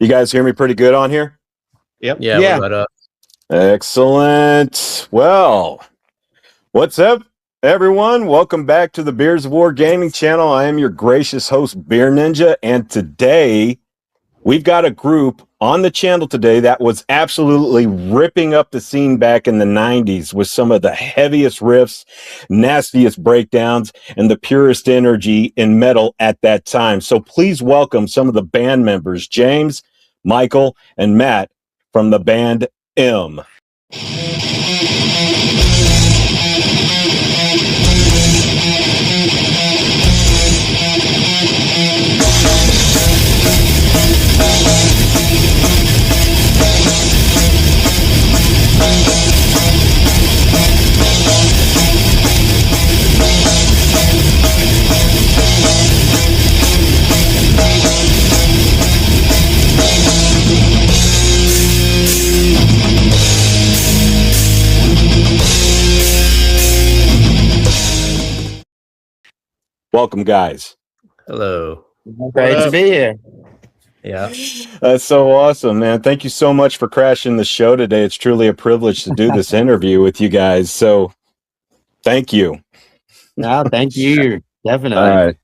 You guys hear me pretty good on here? Yep. Yeah, Yeah. we got up. Excellent. Well, what's up, everyone? Welcome back to the Beers of War Gaming channel. I am your gracious host, Beer Ninja, and today we've got a group on the channel today that was absolutely ripping up the scene back in the 90s with some of the heaviest riffs, nastiest breakdowns, and the purest energy in metal at that time. So please welcome some of the band members, James, Michael, and Matt from the band M. Welcome, guys. Hello. Great to be here. Yeah. That's so awesome, man. Thank you so much for crashing the show today. It's truly a privilege to do this interview with you guys. So thank you. No, thank you. Definitely. All right.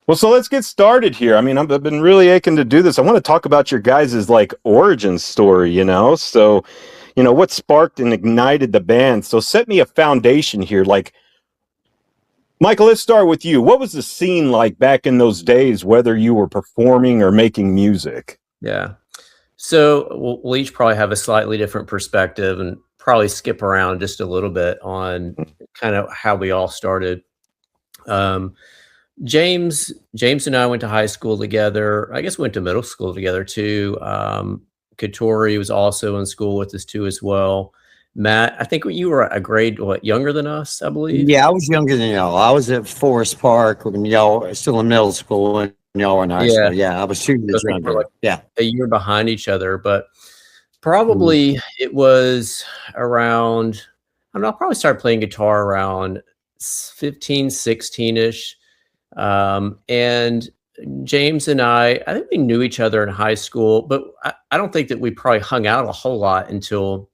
Well, so let's get started here. I mean, I've been really aching to do this. I want to talk about your guys' like origin story, So, what sparked and ignited the band. So set me a foundation here. Like, Michael, let's start with you. What was the scene like back in those days, whether you were performing or making music? Yeah. So we'll each probably have a slightly different perspective and probably skip around just a little bit on kind of how we all started. James and I went to high school together. I guess we went to middle school together too. Katori was also in school with us too as well. Matt, I think you were a grade younger than us, I believe. Yeah, I was younger than y'all. I was at Forest Park when y'all were still in middle school and y'all were in high school. Yeah, I was 2 years younger. Yeah, a year behind each other, but probably it was around, I don't know, I probably started playing guitar around 15, 16-ish. And James and I think we knew each other in high school, but I don't think that we probably hung out a whole lot until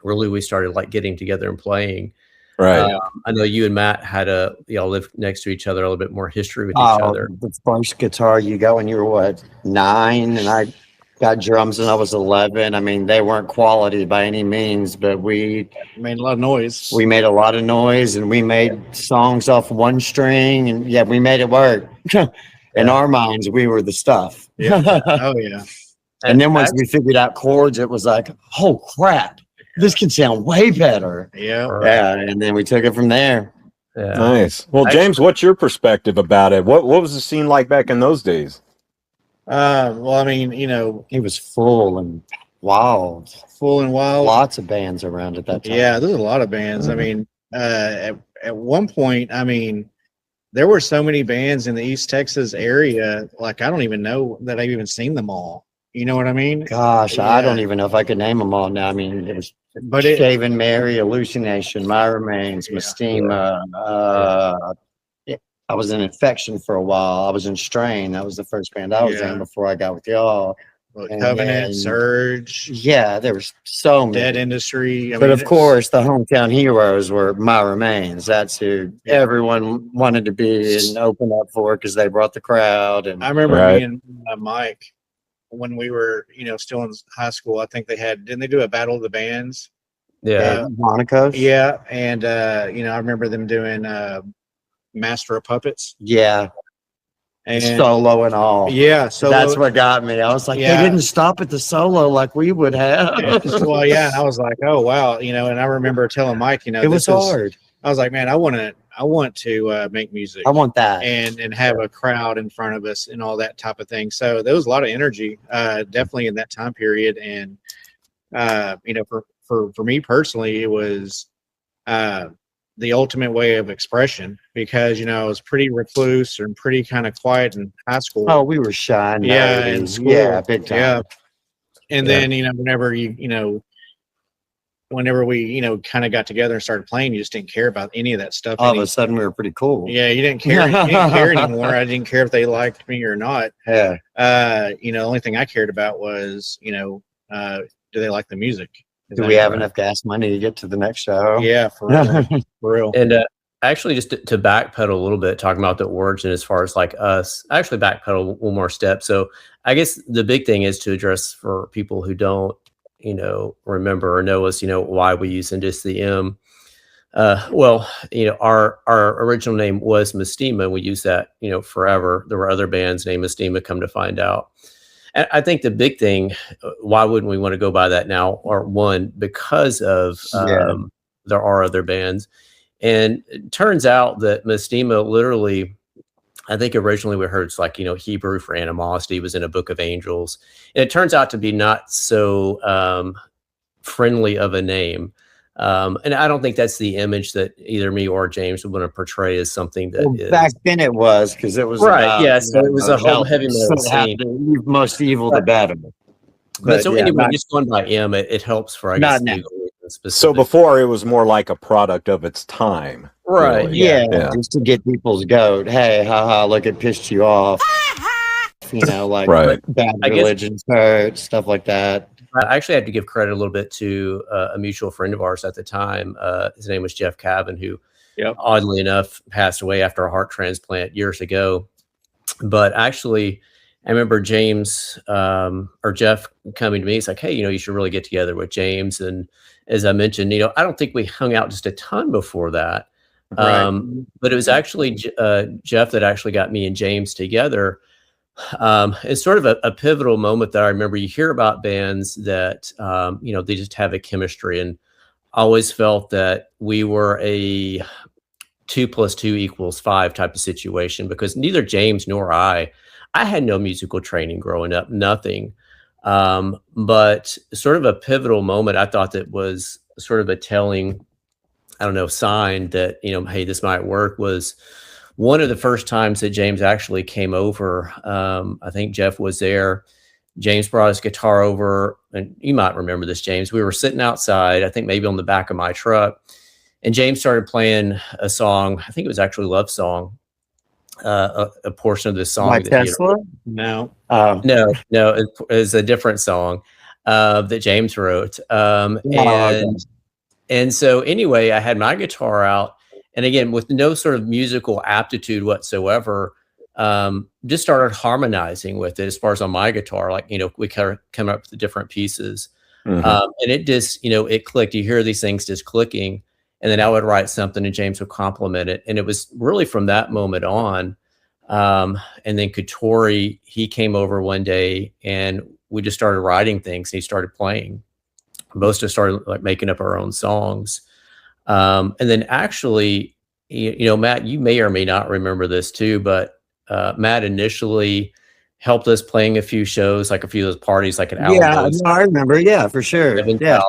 really we started like getting together and playing. Right. I know you and Matt had y'all lived next to each other, a little bit more history with each other. The first guitar you got when you were 9, and I got drums when I was 11. I mean, they weren't quality by any means, but we made a lot of noise. We made a lot of noise, and we made songs off one string, and yeah, we made it work. In our minds, we were the stuff. Yeah. Oh yeah. And then once we figured out chords, it was like, oh crap, this can sound way better. Yeah. Yeah. And then we took it from there. Yeah. Nice. Well, James, what's your perspective about it? What was the scene like back in those days? Well, I mean, it was full and wild. Lots of bands around at that time. Yeah, there's a lot of bands. I mean, at one point, I mean, there were so many bands in the East Texas area, like I don't even know that I've even seen them all. You know what I mean? Gosh, I don't even know if I could name them all now. I mean, it was Shaven Mary, Hallucination, My Remains, Mestima. I was in Infection for a while. I was in Strain. That was the first band I was in before I got with y'all. Covenant, Surge. Yeah, there was so many. Dead Industry. But of course, the hometown heroes were My Remains. That's who everyone wanted to be and open up for because they brought the crowd. And I remember me and Mike, when we were, still in high school, I think didn't they do a Battle of the Bands? Yeah. Monaco. Yeah. And, I remember them doing Master of Puppets. Yeah. And solo and all. Yeah. So that's what got me. I was like, they didn't stop at the solo like we would have. Well, yeah. And I was like, oh, wow. And I remember telling Mike, it was hard. I was like, man, I want to make music. I want that. And have a crowd in front of us and all that type of thing. So there was a lot of energy, definitely in that time period. And, for me personally, it was, the ultimate way of expression because, I was pretty recluse and pretty kind of quiet in high school. Oh, we were shy. Yeah. In school. Yeah. Big time. Yeah. And then, whenever you whenever we, kind of got together and started playing, you just didn't care about any of that stuff. All of a sudden, we were pretty cool. Yeah, you didn't care. You didn't care anymore. I didn't care if they liked me or not. Yeah. The only thing I cared about was, do they like the music? Do we have enough gas money to get to the next show? Yeah, for real. For real. And actually, just to backpedal a little bit, talking about the origin as far as like us, I actually backpedal one more step. So I guess the big thing is to address for people who don't, remember or know us, why we use Indus the M. Our original name was Mestima. We used that, forever. There were other bands named Mestima, come to find out. And I think the big thing, why wouldn't we want to go by that now? Or one, because of there are other bands. And it turns out that Mestima literally, I think originally we heard it's like, Hebrew for animosity, was in a book of angels. And it turns out to be not so friendly of a name. And I don't think that's the image that either me or James would want to portray as something that is. Back then it was, because it was right. So it was a whole heavy metal scene. The most evil, the better. But so anyway, just going by M, it helps for, I guess, legal reasons. So before, it was more like a product of its time. Right. Really. Yeah. Just to get people's goat. Hey, haha, look, it pissed you off. Like right. Bad religions hurt, stuff like that. I actually have to give credit a little bit to a mutual friend of ours at the time. His name was Jeff Cavan, who oddly enough passed away after a heart transplant years ago. But actually, I remember James or Jeff coming to me. He's like, hey, you should really get together with James. And as I mentioned, I don't think we hung out just a ton before that. Right. But it was actually Jeff that actually got me and James together. It's sort of a pivotal moment that I remember. You hear about bands that, they just have a chemistry, and I always felt that we were a 2 + 2 = 5 type of situation, because neither James nor I had no musical training growing up, nothing. But sort of a pivotal moment, I thought that was sort of a telling, sign that, hey, this might work, was one of the first times that James actually came over. I think Jeff was there. James brought his guitar over, and you might remember this, James. We were sitting outside, I think maybe on the back of my truck, and James started playing a song. I think it was actually Love Song, a portion of this song. Like Tesla? No. No, it is a different song that James wrote. And so anyway, I had my guitar out, and again, with no sort of musical aptitude whatsoever, just started harmonizing with it as far as on my guitar. Like, we kind of come up with the different pieces. And it just, it clicked. You hear these things just clicking, and then I would write something and James would compliment it. And it was really from that moment on. And then Katori, he came over one day and we just started writing things, and he started playing. Most of us started like making up our own songs. And then actually, Matt, you may or may not remember this too, but Matt initially helped us playing a few shows, like a few of those parties, like at Alamos. Yeah, I remember. Yeah, for sure. Yeah.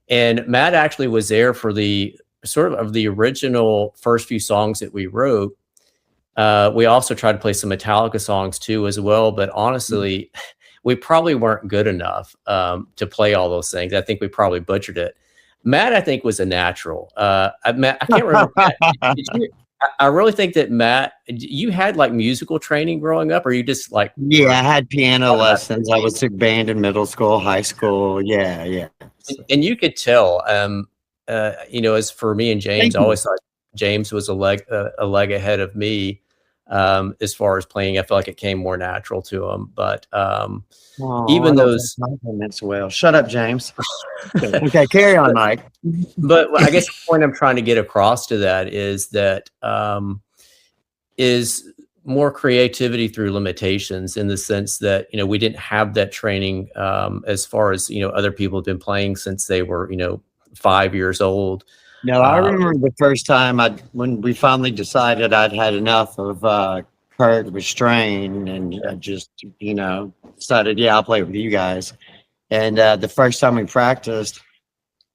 And Matt actually was there for the sort of the original first few songs that we wrote. We also tried to play some Metallica songs too, as well. But honestly, we probably weren't good enough to play all those things. I think we probably butchered it. Matt, I think, was a natural. Matt, I can't remember. I really think that Matt, you had like musical training growing up, or you just like? Yeah, I had piano lessons. I was took band in middle school, high school. Yeah. And you could tell, as for me and James, I always thought James was a leg ahead of me as far as playing. I feel like it came more natural to him. But even those compliments, well, shut up, James. Okay, carry on, Mike. But I guess the point I'm trying to get across to that is that is more creativity through limitations, in the sense that, we didn't have that training as far as, other people have been playing since they were, 5 years old. No, I remember the first time when we finally decided I'd had enough of Kurt Restrain, and I just, decided, I'll play with you guys. And the first time we practiced,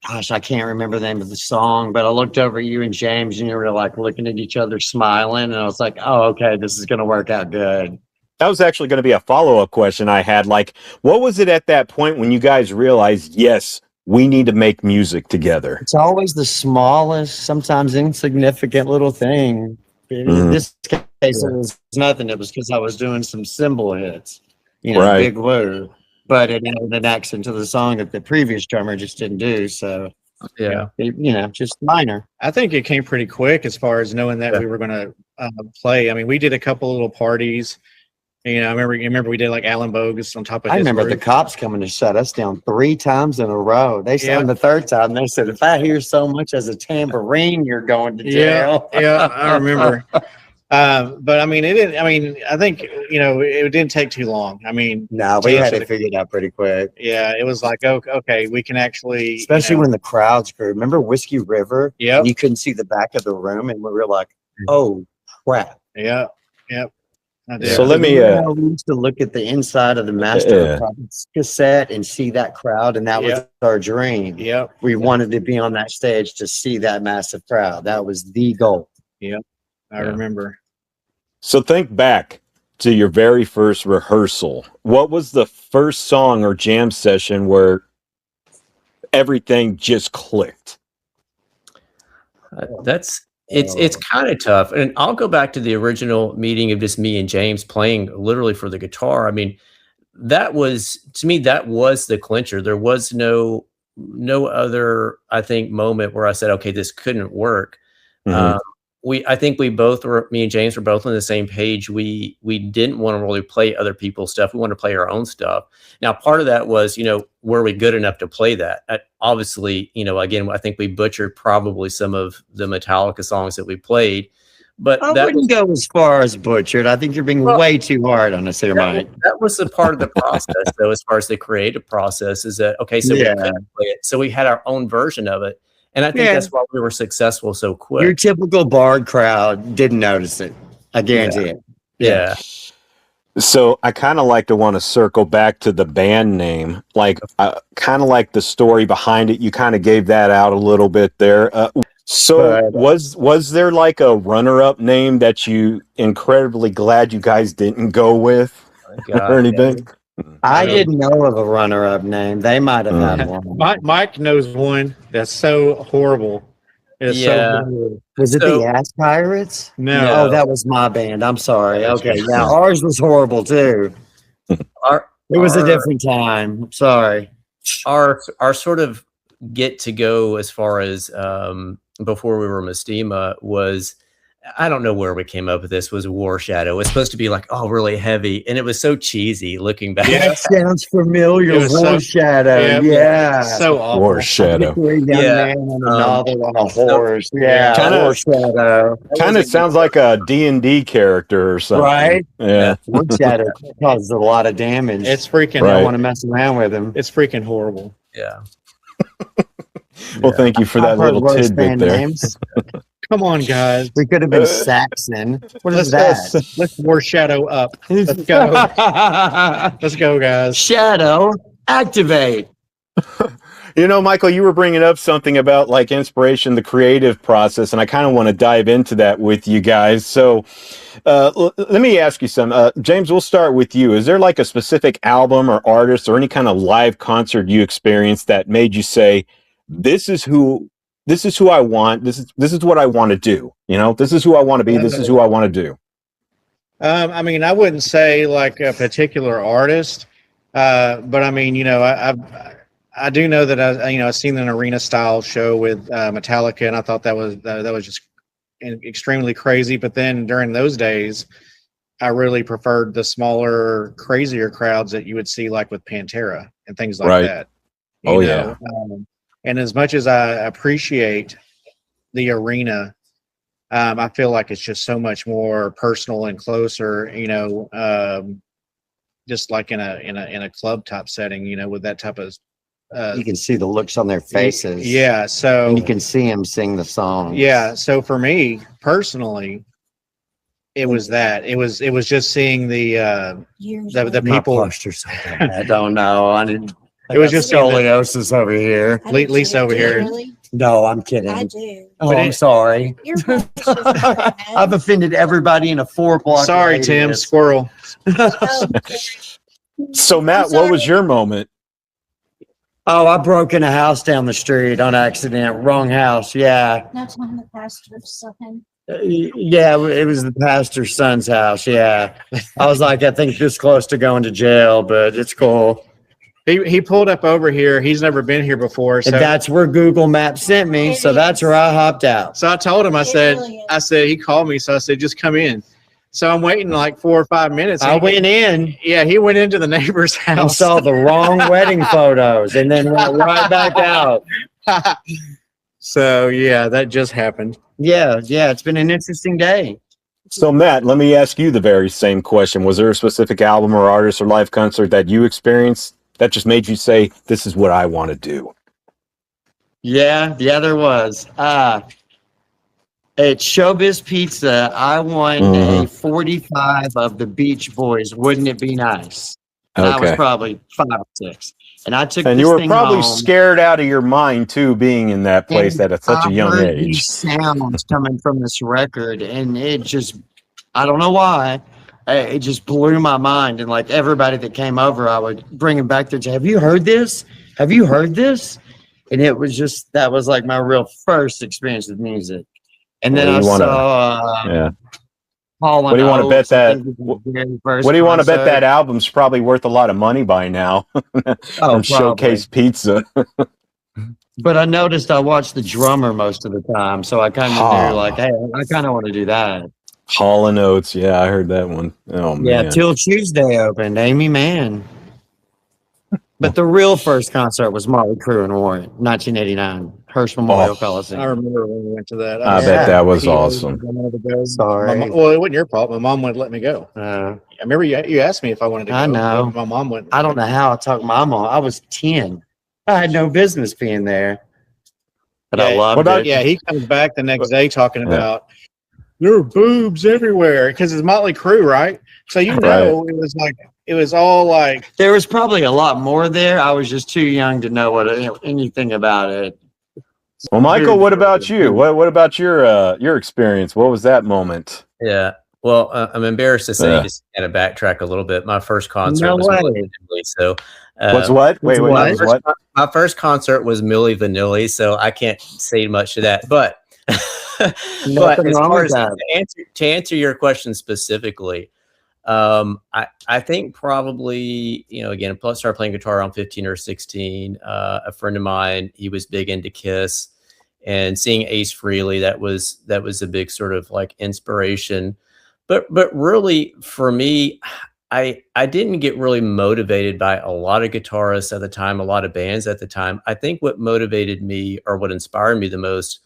gosh, I can't remember the name of the song, but I looked over at you and James, and you were like looking at each other, smiling, and I was like, oh, okay, this is going to work out good. That was actually going to be a follow-up question I had. Like, what was it at that point when you guys realized, yes, we need to make music together? It's always the smallest, sometimes insignificant little thing. In Mhm. this case, it was nothing. It was because I was doing some cymbal hits, you know, Right. Big Lou. But it added an accent to the song that the previous drummer just didn't do. So, Yeah. you know, just minor. I think it came pretty quick as far as knowing that Yeah. we were going to play. I mean, we did a couple little parties. You know, I remember we did like Alan Bogus on top of. I his remember the roof. cops coming to shut us down 3 times in a row. They said Yeah. on the 3rd time, they said, if I hear so much as a tambourine, you're going to Yeah, jail. yeah, I remember. But I mean, it didn't. I mean, I think you know it didn't take too long. I mean, No, we had James it figured out pretty quick. yeah, it was like okay, we can actually, Especially when the crowds grew. Remember Whiskey River? Yep. And you couldn't see the back of the room, and we were like, "Oh crap!" yeah, yep. I did. So let me, Remember how we used to look at the inside of the master Yeah. of Puppets cassette and see that crowd, and that was Yep. our dream. Yep. We wanted to be on that stage to see that massive crowd. That was the goal. I Yeah. remember. So think back to your very first rehearsal. What was the first song or jam session where everything just clicked? It's kind of tough, and I'll go back to the original meeting of just me and James playing literally for the guitar. I mean, that was, to me, that was the clincher. There was no other, I think, moment where I said, okay, this couldn't work. Mhm. I think we both were, me and James were both on the same page. We didn't want to really play other people's stuff. We wanted to play our own stuff. Now, part of that was, you know, were we good enough to play that? Obviously, you know, again, I think we butchered probably some of the Metallica songs that we played, but I that wouldn't go as far as butchered. I think you're being Well, way too hard on us here, Mike. that was the part of the process, though, as far as the creative process is that, okay, so we Yeah. couldn't play it. So we had our own version of it. And I think Yeah. that's why we were successful so quick. Your typical bard crowd didn't notice it. I guarantee it. Yeah. So I kind of like to want to circle back to the band name, like kind of like the story behind it. You kind of gave that out a little bit there. So was there like a runner-up name that you incredibly glad you guys didn't go with God, or anything? I didn't know of a runner-up name. They might have had one. Mike knows one that's so horrible. It's Yeah. so horrible. Was it So- the Ass Pirates? No. Oh, that was my band. I'm sorry. Okay, yeah, ours was horrible too. Our, It was a our- different time. Sorry. our sort of get to go as far as before we were Mestima was, I don't know where we came up with this, was War Shadow. It was supposed to be like, oh, really heavy, and it was so cheesy looking back. Yeah. That sounds familiar. It was War so- Shadow. Yeah. So awful. War Shadow. Three young Yeah. man on a novel on a so- horse. Yeah. Kinda- War Shadow. Kind of sounds like a D&D character or something. Right? Yeah. War Shadow causes a lot of damage. It's freaking. Right. I don't want to mess around with him. It's freaking horrible. Yeah. Well, thank you for that I've heard little worse tidbit band there. names. Come on, guys. We could have been Saxon. What is that? Let's War Shadow up. Let's go. Let's go, guys. Shadow, activate. You know, Michael, you were bringing up something about like inspiration, the creative process, and I kind of want to dive into that with you guys. So let me ask you some. James, we'll start with you. Is there like a specific album or artist or any kind of live concert you experienced that made you say, this is who I want. This is what I want to do. You know, this is who I want to be. This is who I want to do. I mean, I wouldn't say like a particular artist, but I mean, you know, I do know that I've seen an arena style show with Metallica, and I thought that was just extremely crazy. But then during those days, I really preferred the smaller, crazier crowds that you would see like with Pantera and things like Right. that. Oh, yeah. And as much as I appreciate the arena, I feel like it's just so much more personal and closer, you know, just like in a club type setting, you know, with that type of You can see the looks on their faces. yeah. So And you can see them sing the song. yeah. So for me personally, it was that. It was just seeing the My people. posture's so bad. I don't know. I didn't. It was just seeing the- scoliosis over here. I do Lisa too. over Do you here. Really? No, I'm kidding. I do. Oh, But I'm it- sorry. You're fine. It's just bad. I've offended everybody in a 4-block. Sorry, Tim, radius. squirrel. Oh, So, Matt, I'm what was sorry. your moment? Oh, I broke in a house down the street on accident. Wrong house. Yeah. No time the pastor's son. Yeah, it was the pastor's son's house. Yeah. I was like, I think this close to going to jail, but it's cool. He pulled up over here. He's never been here before. So And that's where Google Maps sent me. So that's where I hopped out. I told him, I It said, really is. he called me. So I said, just come in. So I'm waiting like 4 or 5 minutes. I went in Yeah, he went into the neighbor's and house. saw the wrong wedding photos and then went right back out. So yeah, that just happened. Yeah. It's been an interesting day. So Matt, let me ask you the very same question. Was there a specific album or artist or live concert that you experienced that just made you say, this is what I want to do? Yeah, there was. At Showbiz Pizza, I won a 45 of the Beach Boys. Wouldn't it be nice? And I was Okay. probably 5 or 6. And I took And this you were thing probably home, scared out of your mind too, being in that place and at such a I young heard these age. sounds coming from this record, and it just, I don't know why, it just blew my mind. And like everybody that came over, I would bring them back there. Have you heard this? Have you heard this? And it was just, that was like my real first experience with music. And then Well, I you wanna- saw Yeah. Paul. What do you wanna bet that- What What do you want to bet that album's probably worth a lot of money by now from Showcase Pizza? But I noticed I watched the drummer most of the time, so I kind of Oh. knew, like, hey, I kind of want to do that. Hall and Oates. Yeah, I heard that one. Oh, Yeah, man. Till Tuesday opened. Amy Mann. But the real first concert was Motley Crue in Warren, 1989, Hearst Memorial Oh. I Coliseum. remember when we went to that. I Yeah. bet that was awesome. Sorry. Well, it wasn't your fault. My mom wouldn't let me go. I remember you asked me if I wanted to go. I know. but my mom wouldn't. I don't know how I talked my mom. I was 10. I had no business being there. But I Yeah, loved what about- it. Yeah, he comes back the next day talking Yeah. about there were boobs everywhere because it's Motley Crue, right? So you know, it was all like There was probably a lot more there. I was just too young to know anything about it. Well, Michael, what about you? What about your experience? What was that moment? Yeah. Well, I'm embarrassed to say, Yeah. just kind of backtrack a little bit. My first concert No was way. Milli Vanilli. So, What's what? Wait, what? what? Was what? my first concert was Milli Vanilli, so I can't say much to that. But, but Nothing as wrong far with as that. to answer your question specifically, I think probably, again, I started playing guitar around 15 or 16. A friend of mine, he was big into Kiss, and seeing Ace Frehley, that was a big sort of like inspiration. But really for me, I didn't get really motivated by a lot of guitarists at the time, a lot of bands at the time. I think what motivated me, or what inspired me the most,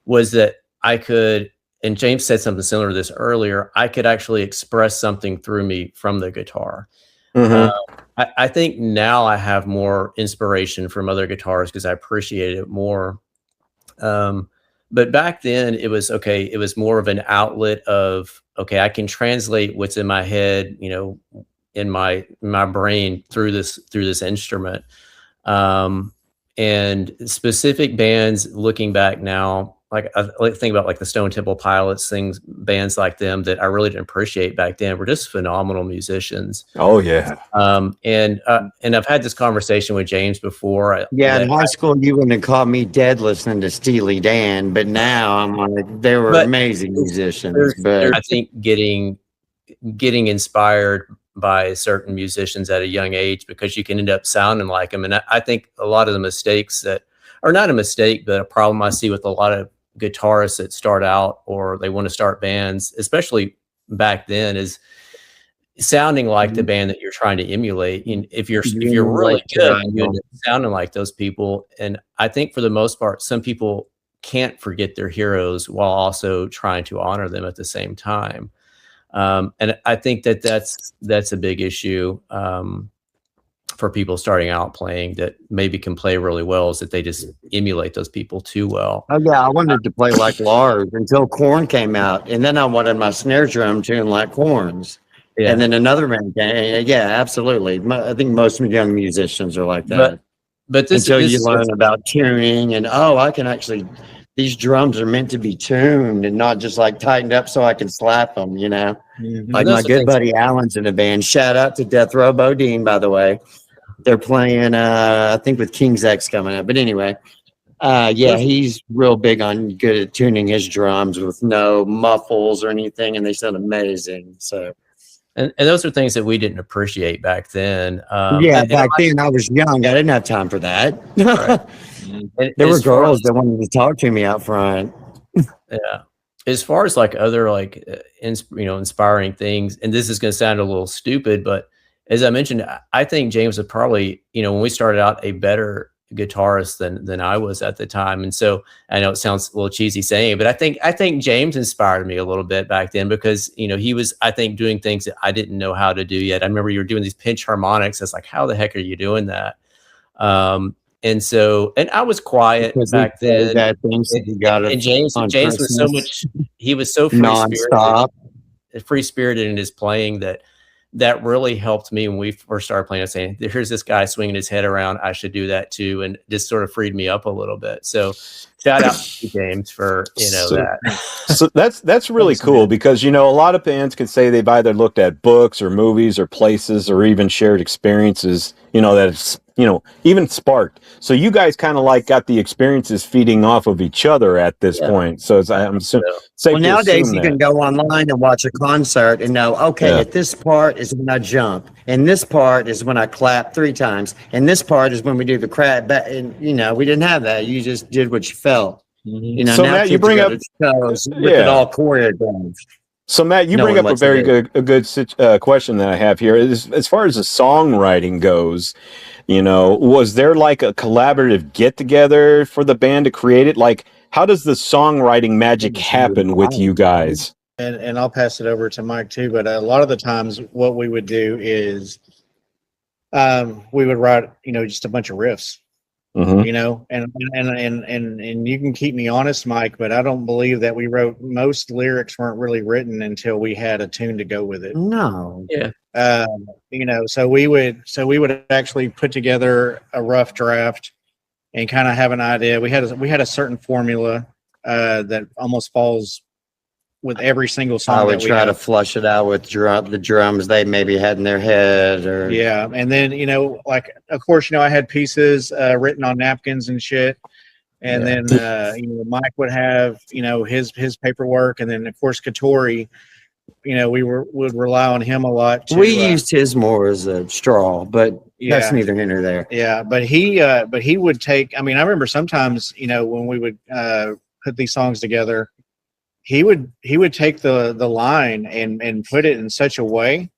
was that I could, and James said something similar to this earlier, I could actually express something through me from the guitar. Mhm. I think now I have more inspiration from other guitarists because I appreciate it more. But back then it was okay. It was more of an outlet of, okay, I can translate what's in my head, in my brain through this instrument. And specific bands, looking back now, like I think about like the Stone Temple Pilots, bands like them that I really didn't appreciate back then were just phenomenal musicians. Oh yeah. And I've had this conversation with James before. Yeah, that in high school, you wouldn't have caught me dead listening to Steely Dan, but now I'm like, they were But amazing musicians. there's, But I think getting inspired by certain musicians at a young age, because you can end up sounding like them. And I think a lot of the mistakes that are not a mistake, but a problem I see with a lot of guitarists that start out or they want to start bands, especially back then, is sounding like the band that you're trying to emulate. And if you're really good, you end up sounding like those people. And I think for the most part, some people can't forget their heroes while also trying to honor them at the same time. And I think that's a big issue for people starting out playing that maybe can play really well, is that they just emulate those people too well. oh yeah, I wanted to play like Lars until Korn came out, and then I wanted my snare drum tuned like Korn's. Yeah. And then another man came. Yeah, absolutely. I think most young musicians are like that. But this until this you is- learn about tuning and I can actually. These drums are meant to be tuned and not just like tightened up so I can slap them. Like Those my are good things- buddy Alan's in a band. Shout out to Death Row Bodine, by the way. They're playing, I think with King's X coming up. But anyway, yeah, he's real big on good at tuning his drums with no muffles or anything, and they sound amazing. So And those are things that we didn't appreciate back then. yeah, and back then I was young. I didn't have time for that. There were as far girls as- that wanted to talk to me out front. Yeah. As far as like other like inspiring things, and this is going to sound a little stupid, but as I mentioned, I think James was probably, when we started out, a better guitarist than I was at the time. And so I know it sounds a little cheesy saying it, but I think James inspired me a little bit back then because, he was, I think, doing things that I didn't know how to do yet. I remember you were doing these pinch harmonics. It's like, how the heck are you doing that? And I was quiet back then. That things that you got And James was so much, he was so nonstop. free spirited in his playing that really helped me when we first started playing. I was saying, here's this guy swinging his head around. I should do that too. And just sort of freed me up a little bit. So shout out to James for, that. So that's really cool because, a lot of bands can say they've either looked at books or movies or places or even shared experiences, that it's, even sparked. So you guys kind of like got the experiences feeding off of each other at this point. So I'm safe Well, to nowadays assume you that. can go online and watch a concert and know, okay, at this part is when I jump, and this part is when I clap 3 times, and this part is when we do the crab. And we didn't have that. You just did what you felt. So, now Matt, you kids bring go up- to shows with it all choreographed. So Matt, you No bring one up a lets very it good question that I have here. As far as the songwriting goes, was there like a collaborative get together for the band to create it? Like, how does the songwriting magic happen with you guys? And I'll pass it over to Mike too. But a lot of the times, what we would do is, we would write, just a bunch of riffs. Mhm. And you can keep me honest, Mike, but I don't believe that we wrote most lyrics weren't really written until we had a tune to go with it. No. So we would actually put together a rough draft and kind of have an idea. We had a certain formula that almost falls with every single song. I would that we try to have. flush it out with the drums they maybe had in their head, or Yeah, and then of course, I had pieces written on napkins and shit, and then Mike would have his paperwork, and then of course Katori, would rely on him a lot. We used his more as a straw, but that's Yeah. neither here nor there. Yeah, but he would take. I mean, I remember sometimes when we would put these songs together, he would take the line and put it in such a way.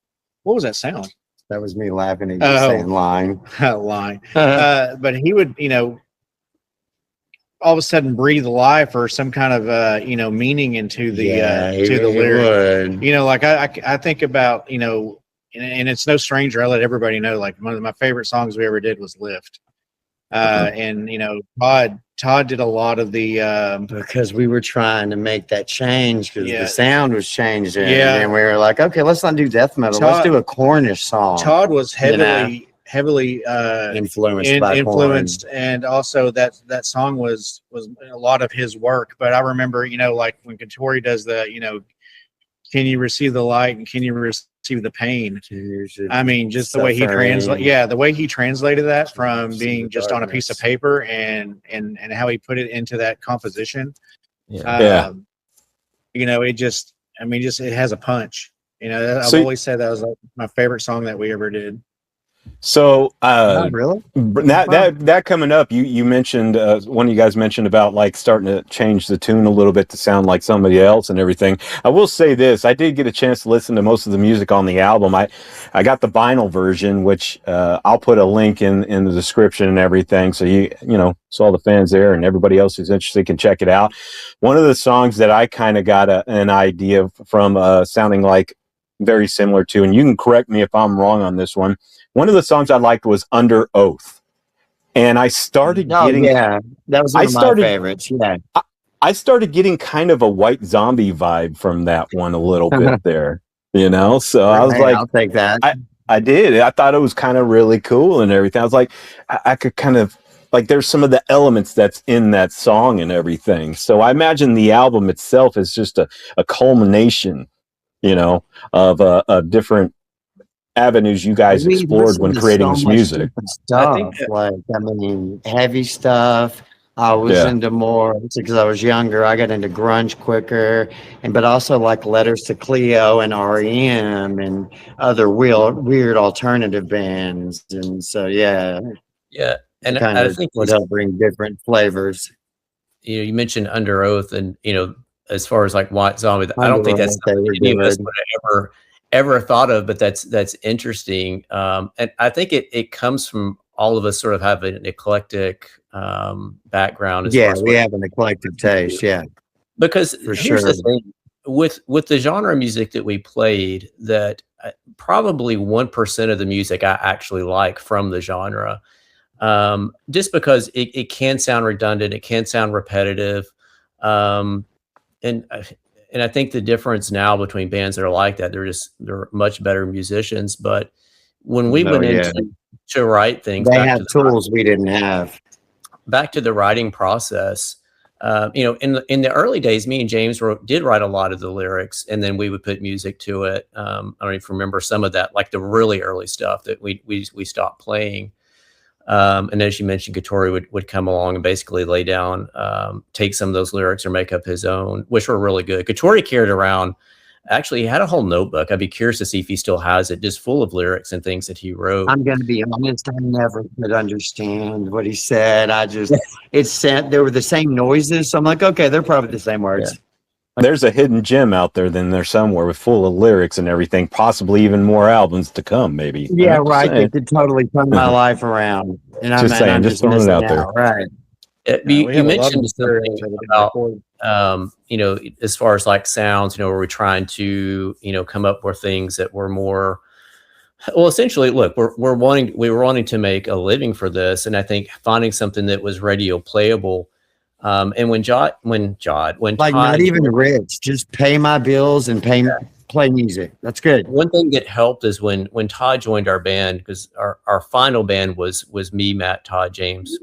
What was that sound? That was me laughing at you Oh. saying line. Line. But he would, all of a sudden breathe life or some kind of meaning into the to the lyric. Like I think about and it's no stranger. I let everybody know, like, one of my favorite songs we ever did was Lift. And Todd did a lot of the Because we were trying to make that change because Yeah. the sound was changing. Yeah. And we were like, okay, let's not do death metal. Let's Todd- do a Cornish song. Todd was heavily influenced by and also that song was a lot of his work. But I remember, like when Katori does the, can you receive the light and can you receive the pain? Corn. I mean, just the way he the way he translated that from being just on a piece of Darkness. paper and how he put it into that composition. Yeah. It just, it has a punch. I've So- always said that was like my favorite song that we ever did. So Not really? that coming up, you mentioned one of you guys mentioned about like starting to change the tune a little bit to sound like somebody else and everything. I will say this: I did get a chance to listen to most of the music on the album. I got the vinyl version, which I'll put a link in the description and everything, so so all the fans there and everybody else who's interested can check it out. One of the songs that I kind of got an idea from sounding like very similar to, and you can correct me if I'm wrong on this one. One of the songs I liked was Under Oath. And I started getting that was one of my favorites. Yeah. I started getting kind of a White Zombie vibe from that one a little bit there. So I was Hey, like, I'll take that. I did. I thought it was kind of really cool and everything. I was like, I could kind of like, there's some of the elements that's in that song and everything. So I imagine the album itself is just a culmination, of different avenues you guys We explored when listened to creating so this much music. different Stuff. think that- Like, I mean, heavy stuff. I was Yeah. into more because I was younger. I got into grunge quicker, but also like Letters to Cleo and REM and other weird alternative bands. And so, yeah, Yeah, and kind I of think would it's, help bring different flavors. you mentioned Under Oath, and as far as like White Zombie, I don't think that's They were something any of us good. would have ever thought of, but that's interesting. And I think it comes from all of us sort of have an eclectic background. As Yeah, far as we what- have an eclectic taste. Yeah, because for here's the sure. thing with the genre of music that we played, that probably 1% of the music I actually like from the genre, just because it can sound redundant, it can sound repetitive, and I think the difference now between bands that are like that, they're much better musicians. But when we Oh, went yeah. into to write things, They back have to the tools we didn't have. back to the writing process, in the early days, me and James did write a lot of the lyrics, and then we would put music to it. I don't even remember some of that, like the really early stuff that we stopped playing. And as you mentioned, Katori would come along and basically lay down, take some of those lyrics or make up his own, which were really good. Katori carried around, actually, he had a whole notebook. I'd be curious to see if he still has it, just full of lyrics and things that he wrote. I'm going to be honest. I never could understand what he said. There were the same noises. So I'm like, okay, they're probably the same words. There's a hidden gem out there there somewhere with full of lyrics and everything, possibly even more albums to come, maybe. Yeah, I'm just right. They saying. could totally turn my life around. And Just saying, I'm just throwing it missing out there. Right. You We have a lot of mentioned material something that we didn't about record. as far as like sounds, where we're trying to, come up with things that were more, well, essentially, look, we were wanting to make a living for this. And I think finding something that was radio playable. And when Like Todd, not even rich, just pay my bills and play music. That's good. one thing that helped is when Todd joined our band, because our final band was me, Matt, Todd, James.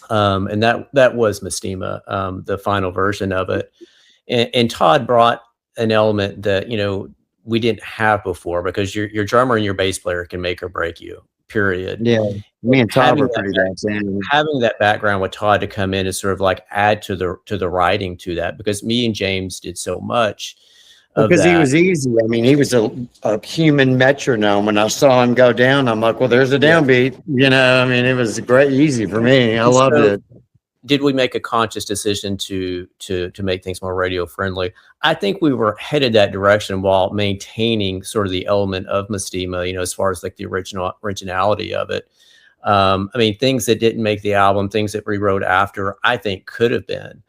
And that was Mestima, the final version of it. And Todd brought an element that, we didn't have before, because your drummer and your bass player can make or break you, period. Yeah. Me and Todd Having were pretty bad. Having that background with Todd to come in is sort of like add to the writing to that, because me and James did so much of Because he that. was easy. I mean, he was a human metronome. When I saw him go down, I'm like, well, there's a downbeat. I mean, it was easy for me. I loved it. Did we make a conscious decision to make things more radio friendly? I think we were headed that direction while maintaining sort of the element of Mestima, as far as like the originality of it. I mean, things that didn't make the album, things that we wrote after, I think could have been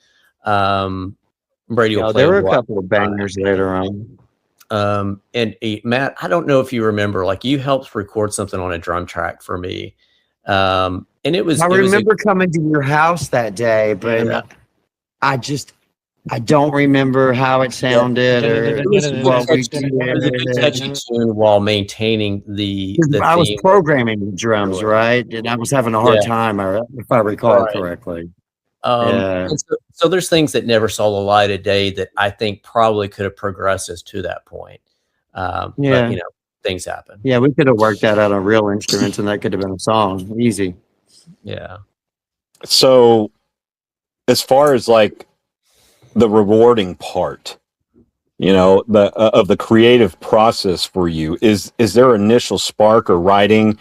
radio. There were a couple of bangers later on. And Matt, I don't know if you remember, like you helped record something on a drum track for me. And it was. I remember coming to your house that day, but I don't remember how it sounded or what we did. It was a good catchy tune while maintaining the I was theme. programming the drums, right? And I was having a hard time, if I recall correctly. And so there's things that never saw the light of day that I think probably could have progressed us to that point. But things happen. Yeah, we could have worked that out on real instruments, and that could have been a song. Easy. Yeah. So, as far as like the rewarding part, of the creative process for you, is there initial spark or writing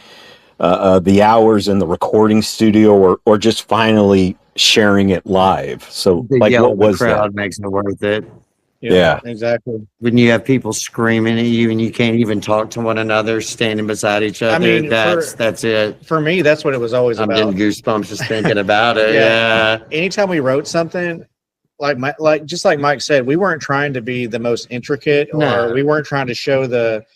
the hours in the recording studio, or just finally sharing it live? So, like, what was the crowd that? makes it worth it. Yeah. Exactly. When you have people screaming at you and you can't even talk to one another, standing beside each other, mean, that's it. For me, that's what it was always I'm about. getting goosebumps just thinking about it. Yeah. Yeah. Anytime we wrote something, just like Mike said, we weren't trying to be the most intricate, or No. we weren't trying to show the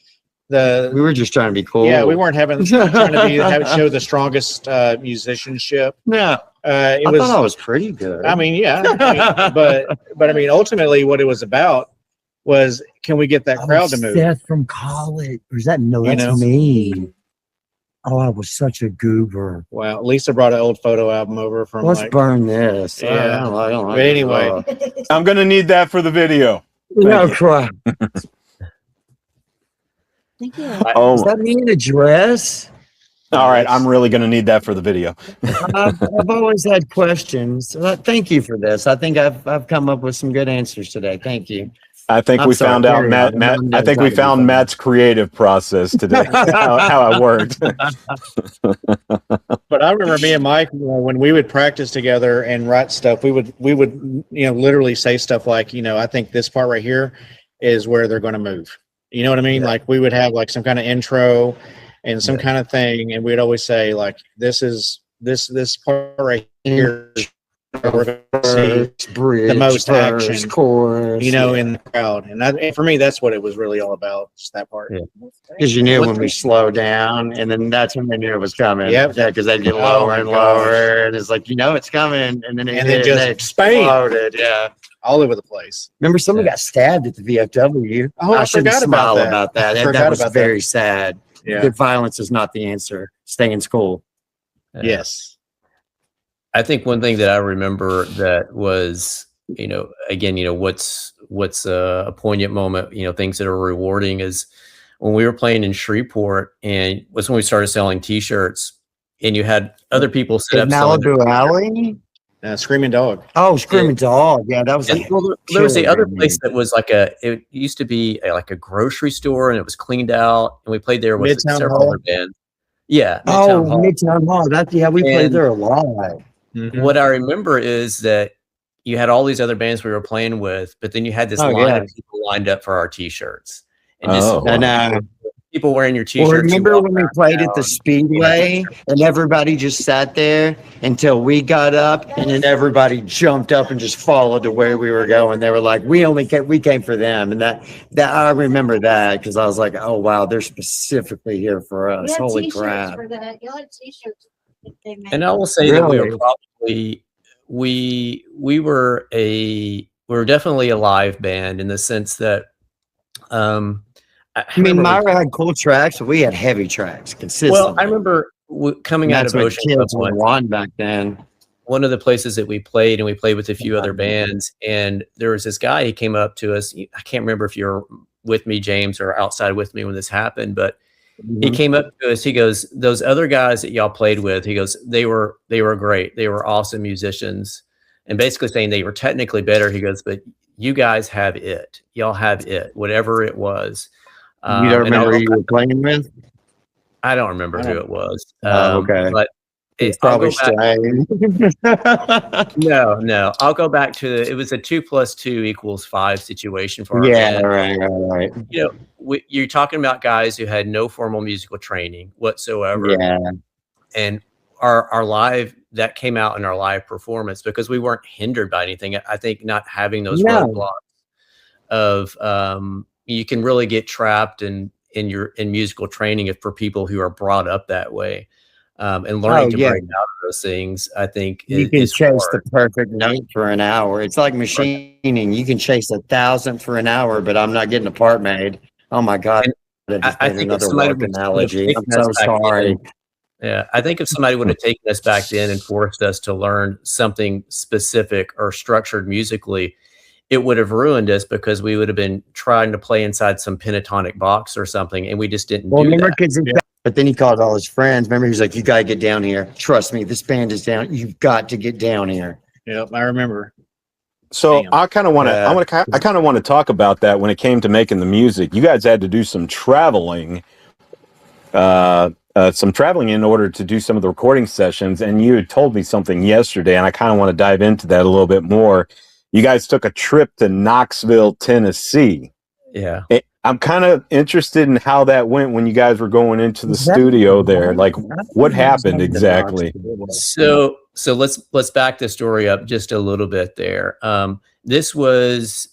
We were just trying to be cool. yeah, we weren't trying to show the strongest musicianship. No. I thought I was pretty good. I mean, but I mean, ultimately, what it was about was, can we get that crowd to move? Seth from college. Or is that no? You That's know? me. Oh, I was such a goober. Wow, Lisa brought an old photo album over from Let's like, burn this. Yeah. I don't like But anyway. it. I'm gonna need that for the video. No crap. Thank you. Does Oh, that mean a dress? all right. I'm really going to need that for the video. I've always had questions. Thank you for this. I think I've come up with some good answers today. Thank you. I think I'm we sorry, found out carry on. Matt. I'm I not think we trying to be found funny. Matt's creative process today. how it worked. But I remember me and Mike, when we would practice together and write stuff, we would, literally say stuff like, I think this part right here is where they're going to move. You know what I mean? Yeah. Like we would have like some kind of intro and some Yeah. kind of thing, and we'd always say like, this part right here is where we're going to see, First bridge, the most first action, chorus. in the crowd. And for me, that's what it was really all about, just that part. Yeah. Because you knew when we slow down, and then that's when they knew it was coming. Yep. Yeah, because they get Oh lower my and gosh. lower, and it's like it's coming, and then And then just they bam, exploded. Yeah. all over the place. Remember, someone Yeah. got stabbed at the VFW. Oh, I shouldn't forgot about smile that. about that. I That forgot was about that. very sad. Yeah. Good violence is not the answer. Stay in school. Yeah. Yes. I think one thing that I remember that was, again, what's a poignant moment, things that are rewarding is when we were playing in Shreveport, and was when we started selling T-shirts, and you had other people set up selling. Malibu Alley. Screaming Dog. Oh, Screaming Dog. Yeah, that was. And, well, there was the other place that was it used to be like a grocery store, and it was cleaned out, and we played there with Midtown several Hall? other bands. Yeah. Oh, Midtown Hall. Midtown Hall. We played And- there a lot. Mhm. What I remember is that you had all these other bands we were playing with, but then you had this Oh, line yeah. of people lined up for our T-shirts, and just Oh. And people wearing your T-shirts. Well, you remember walk when we around played at town. the Speedway and everybody just sat there until we got up, and then everybody jumped up and just followed to where we were going. They were like, we came for them, and that I remember that because I was like, oh wow, they're specifically here for We us. had Holy t-shirts crap! for that. You had t-shirts that they made. And I will say that we Really? were probably we were definitely a live band in the sense that I mean, remember Myra had cool tracks, but we had heavy tracks consistently. well, I remember coming out That's of what Ocean Club kids would want back then. one of the places that we played, and we played with a few other bands, and there was this guy, he came up to us. I can't remember if you were with me, James, or outside with me when this happened, but he came up to us. He goes, those other guys that y'all played with, he goes, they were great. They were awesome musicians, and basically saying they were technically better. He goes, but you guys have it. Y'all have it, whatever it was. You don't and remember who you were playing with? I don't remember who it was. Oh, okay. But It's I'll probably go back- Stray. No. I'll go back to it was a 2 + 2 = 5 situation for our Yeah, band. right. You're talking about guys who had no formal musical training whatsoever. Yeah. And our live, that came out in our live performance because we weren't hindered by anything. I think not having those No. roadblocks of you can really get trapped in musical training for people who are brought up that way. And learning to break out of those things, I think You can is chase hard. the perfect note for an hour. It's like machining. You can chase 1,000 for an hour, but I'm not getting a part made. Oh my God. That just I made think if another somebody work would have analogy. taken I'm so us back sorry. then- Yeah, I think if somebody would have taken us back then and forced us to learn something specific or structured musically, it would have ruined us because we would have been trying to play inside some pentatonic box or something, and we just didn't Well, do remember, that. because but then he called all his friends. Remember, he was like, "You gotta get down here. Trust me, this band is down. You've got to get down here." Yep, I remember. So Damn. I kind of want to. Yeah. I kind of want to talk about that when it came to making the music. You guys had to do some traveling, in order to do some of the recording sessions. And you had told me something yesterday, and I kind of want to dive into that a little bit more. You guys took a trip to Knoxville, Tennessee. Yeah. I'm kind of interested in how that went when you guys were going into the studio there. Like, what happened exactly? So let's back the story up just a little bit there. This was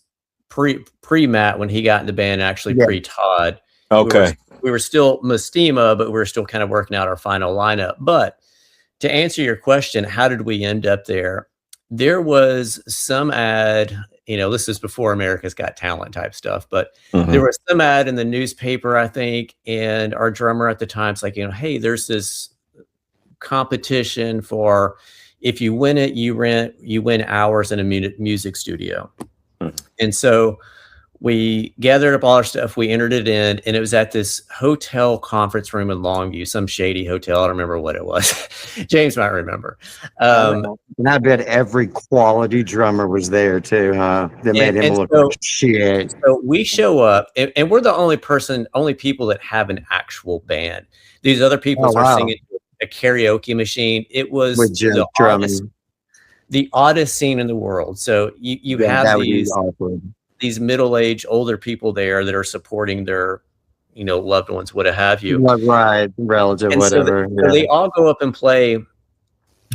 pre Matt when he got in the band, actually Yeah. pre Todd. Okay. We were still Mestima, but we were still kind of working out our final lineup. But to answer your question, how did we end up there? There was some ad, this is before America's Got Talent type stuff, but Mhm. there was some ad in the newspaper, I think, and our drummer at the time's like, hey, there's this competition for, if you win it, you win hours in a music studio. Hmm. And so We gathered up all our stuff. We entered it in, and it was at this hotel conference room in Longview, some shady hotel. I don't remember what it was. James might remember. And I bet every quality drummer was there too, huh? That made him look like shit. So we show up, and we're the only people that have an actual band. These other people are singing a karaoke machine. It was With Jim drumming. The oddest scene in the world. So you have these middle-aged older people there that are supporting their, loved ones, what have you. Right, relative, and whatever. So they all go up and play,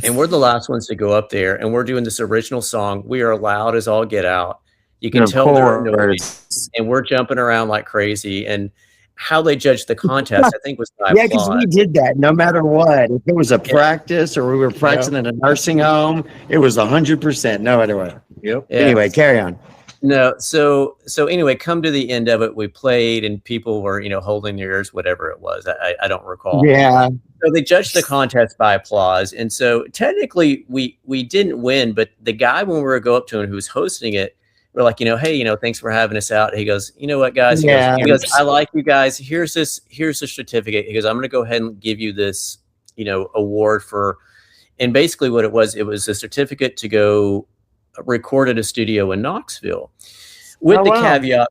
and we're the last ones to go up there, and we're doing this original song. We are loud as all get out. You can tell they're noise, and we're jumping around like crazy. And how they judged the contest, I think, was by because we did that no matter what. If it was a practice or we were practicing in a nursing home, it was 100%, no matter what. Yep. Yeah. Anyway, carry on. No, so anyway, come to the end of it, we played, and people were, holding their ears, whatever it was. I don't recall. Yeah. So they judged the contest by applause, and so technically we didn't win, but the guy, when we were go up to him who was hosting it, we're like, hey, thanks for having us out. He goes, you know what, guys? He goes, I like you guys. Here's the certificate. He goes, I'm going to go ahead and give you this, award for, and basically what it was a certificate to go record at a studio in Knoxville. Caveat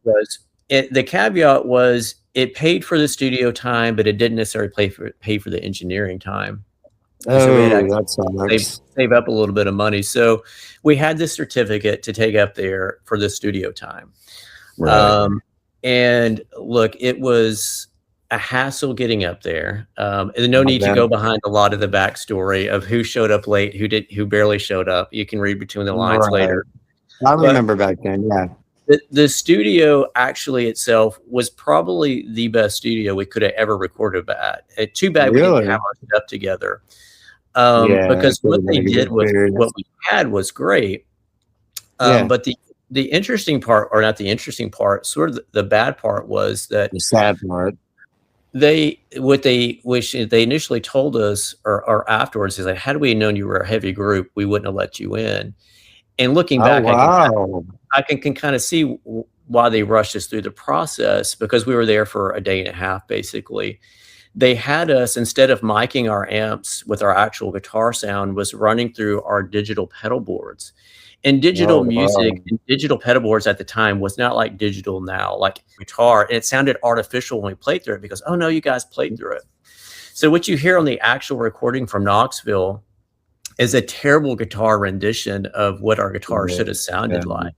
was it paid for the studio time, but it didn't necessarily pay for the engineering time. Save up a little bit of money. So we had this certificate to take up there for the studio time. Right. And look, it was a hassle getting up there. And no need to go behind a lot of the backstory of who showed up late, who barely showed up. You can read between the lines later. I remember back then, yeah. The studio actually itself was probably the best studio we could have ever recorded at. Too bad we didn't have our stuff together. Because what they did was what we had was great. But the interesting part, or not the interesting part, sort of the bad part was that the sad part. They initially told us or afterwards is like, had we known you were a heavy group, we wouldn't have let you in. And looking back, I can kind of see why they rushed us through the process, because we were there for a day and a half, basically. They had us, instead of miking our amps with our actual guitar sound, was running through our digital pedal boards. And digital music and digital pedal boards at the time was not like digital now, like guitar. And it sounded artificial when we played through it because, oh no, you guys played through it. So what you hear on the actual recording from Knoxville is a terrible guitar rendition of what our guitar should have sounded like.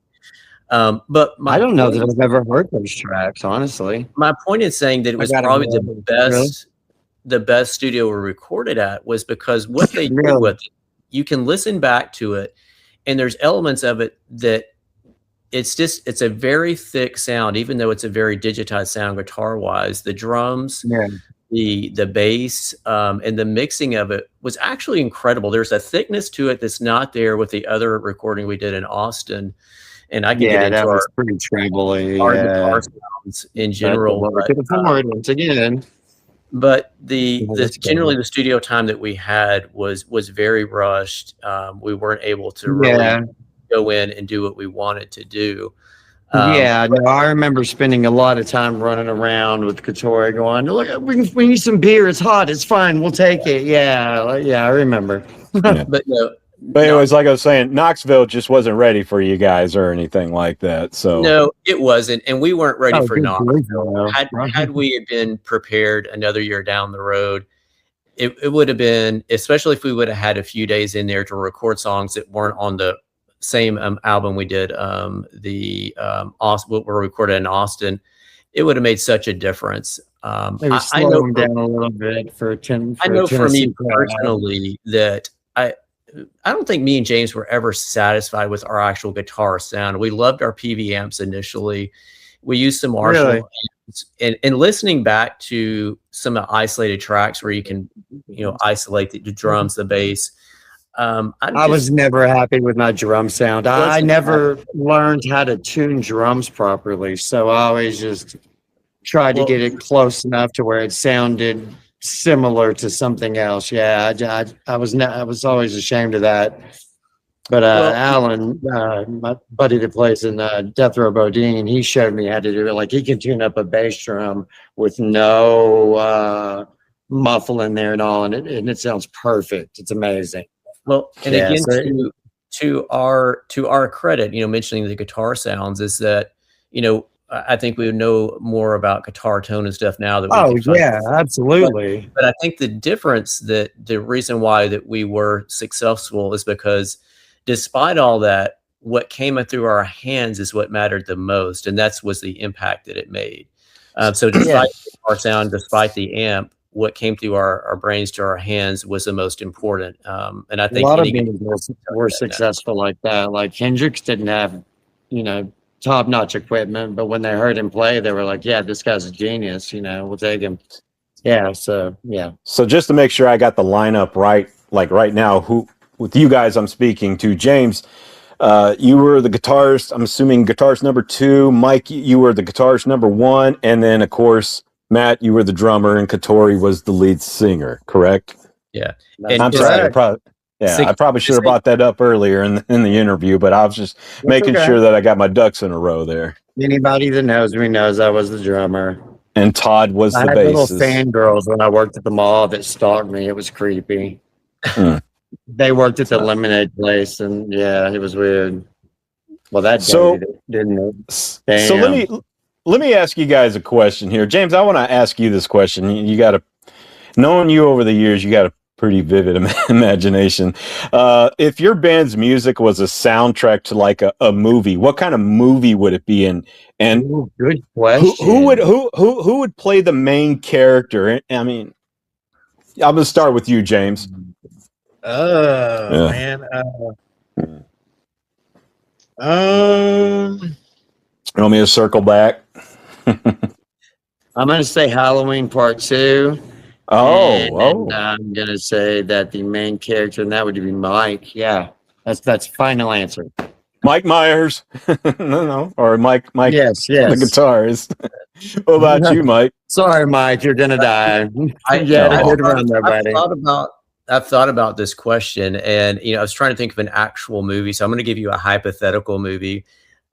But I don't know that I've ever heard those tracks, honestly. My point is saying that it was probably the best studio we recorded at, was because what they did with it, you can listen back to it, and there's elements of it that it's a very thick sound, even though it's a very digitized sound guitar wise. The drums, the bass, and the mixing of it was actually incredible. There's a thickness to it that's not there with the other recording we did in Austin. And I can get into our pretty trebly, guitar sounds in general. Once again. But generally the studio time that we had was very rushed. We weren't able to really go in and do what we wanted to do. I remember spending a lot of time running around with Katori going, look, we need some beer. It's hot. It's fine. We'll take it. Yeah, I remember. But it was like I was saying, Knoxville just wasn't ready for you guys or anything like that. So no, it wasn't, and we weren't ready for Knoxville. Had we been prepared another year down the road, it would have been, especially if we would have had a few days in there to record songs that weren't on the same album we did, what were recorded in Austin. It would have made such a difference. I know down a little bit for me personally that I don't think me and James were ever satisfied with our actual guitar sound. We loved our PV amps initially. We used some Marshall amps, and listening back to some of the isolated tracks where you can, isolate the drums, the bass. I was never happy with my drum sound. I never learned how to tune drums properly, so I always just tried to get it close enough to where it sounded similar to something else. I was always ashamed of that. But Well- Alan, my buddy that plays in Death Row Bodine, he showed me how to do it. Like he can tune up a bass drum with no muffle in there and all, and it sounds perfect. It's amazing. Well, and Yeah, again, so- to our credit, mentioning the guitar sounds is that, I think we would know more about guitar tone and stuff now that we Oh can find. yeah, absolutely. But I think the difference, that the reason why that we were successful is because despite all that, what came through our hands is what mattered the most, and was the impact that it made. So despite our sound, despite the amp, what came through our brains to our hands was the most important. And I A think lot of any- bands were successful like that. Like Hendrix didn't have, top-notch equipment, but when they heard him play, they were like, "Yeah, this guy's a genius. We'll take him." Yeah. So yeah. So just to make sure I got the lineup right, like right now, who with you guys I'm speaking to, James, you were the guitarist. I'm assuming guitarist number 2. Mike, you were the guitarist number 1, and then of course Matt, you were the drummer, and Katori was the lead singer. Correct? Yeah. That's And I'm sorry. correct. I probably should have brought that up earlier in the interview, but I was just making okay. sure that I got my ducks in a row there. Anybody that knows me knows I was the drummer. And Todd was I the had little bassist. fangirls when I worked at the mall that stalked me. It was creepy. Hmm. They worked at the lemonade place, and yeah, it was weird. Well, that So- dated it, didn't it? So Damn. let me ask you guys a question here, James. I want to ask you this question. You got to, knowing you over the years, you got a pretty vivid imagination. If your band's music was a soundtrack to like a movie, what kind of movie would it be in? And Ooh, good question. who would play the main character? I mean, I'm gonna start with you, James. Oh Yeah. man. You want me to circle back? I'm gonna say Halloween Part 2. And I'm gonna say that the main character, and that would be Mike. Yeah, that's final answer. Mike Myers. no, or Mike, Yes, the yes. guitarist. What about you, Mike? Sorry, Mike, you're gonna die. Yeah, I- good run there, buddy. I've thought about this question, and I was trying to think of an actual movie, so I'm going to give you a hypothetical movie.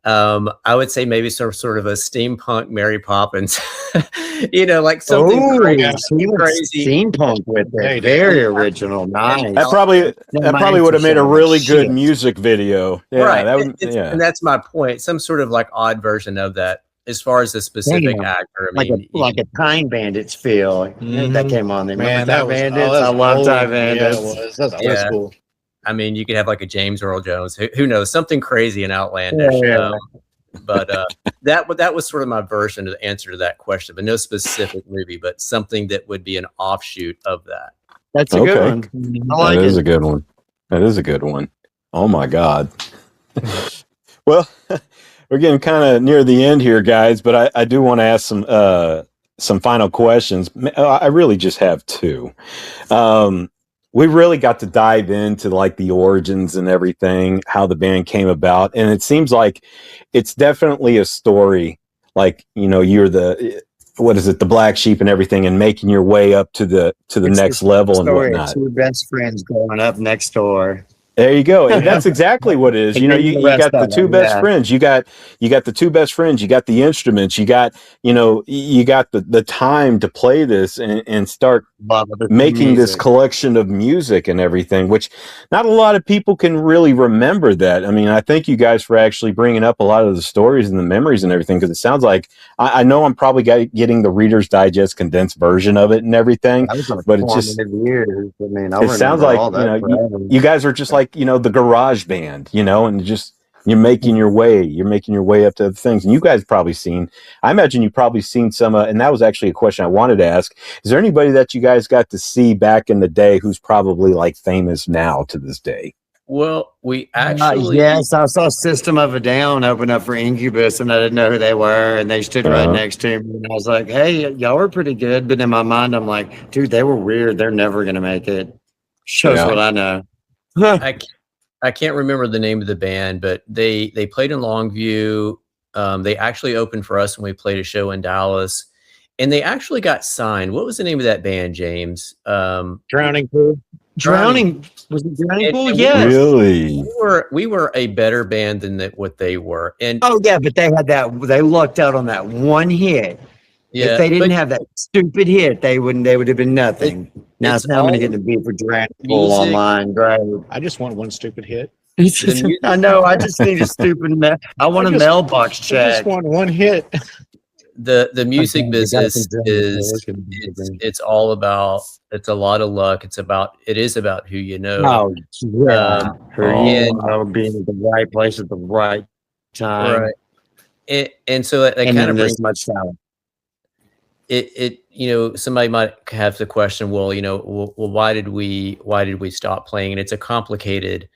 I would say maybe sort of a steampunk Mary Poppins, like something crazy. Steampunk with Hey, it. Very original. Nice. That probably would have made a really good music video. Yeah, right. that would. And that's my point. Some sort of like odd version of that, as far as the specific Damn. actor. I Like mean, a Time Bandits feel. That came on there. Man, Remember Time Bandits? that was I love old. Time Yeah, Bandits. it was. That's Yeah. cool. I mean, you could have like a James Earl Jones. Who knows? Something crazy and outlandish. Yeah. But that was sort of my version of the answer to that question. But no specific movie, but something that would be an offshoot of that. That's a good one. I like That is it. a good one. That is a good one. Oh my God. Well, we're getting kind of near the end here, guys, but I do want to ask some final questions. I really just have 2. We really got to dive into like the origins and everything, how the band came about, and it seems like it's definitely a story. Like you're the the black sheep and everything, and making your way up to the It's next the level and Story of whatnot. 2 best friends growing up next door. There you go. And that's exactly what it is. And You then the rest got the of 2 them, best yeah. friends. You got the 2 best friends. You got the instruments. You got the time to play this and start Love the making this music. collection of music and everything, which not a lot of people can really remember that. I mean, I thank you guys for actually bringing up a lot of the stories and the memories and everything, because it sounds like I know I'm probably getting the Reader's Digest condensed version of it and everything. That was a but it just- formative years. I mean, I it sounds remember like all that forever. you guys are just like the garage band, and just you're making your way up to other things. And you guys probably seen, I imagine you probably seen some, and that was actually a question I wanted to ask. Is there anybody that you guys got to see back in the day who's probably like famous now to this day? Well, we actually Yes, I saw System of a Down open up for Incubus, and I didn't know who they were, and they stood right Uh-huh. next to me, and I was like, "Hey, y'all were pretty good," but in my mind, I'm like, "Dude, they were weird. They're never gonna make it." Shows Yeah. what I know. I can't remember the name of the band, but they played in Longview. They actually opened for us when we played a show in Dallas, and they actually got signed. What was the name of that band, James? Drowning Pool. Drowning, was it Drowning Pool? and Yes. Really? we were a better band than what they were. And Oh yeah, but they had that. They lucked out on that one hit. yeah, If they didn't but have that stupid hit, they wouldn't. They would have been nothing. Now it's I'm going to all get the beat for Drowning Pool music. online. Great. I just want one stupid hit. music- I know. I just need a stupid. I want I a just- mailbox I check. just want one hit. the music Okay, business the guy from Drowning Pool, is look at me. it's all about, it's a lot of luck. It is about who you know. Oh yeah, being at the right place at the right time, Right. And so that and kind then of brings this much talent. it, somebody might have the question, well, why did we stop playing? And it's a complicated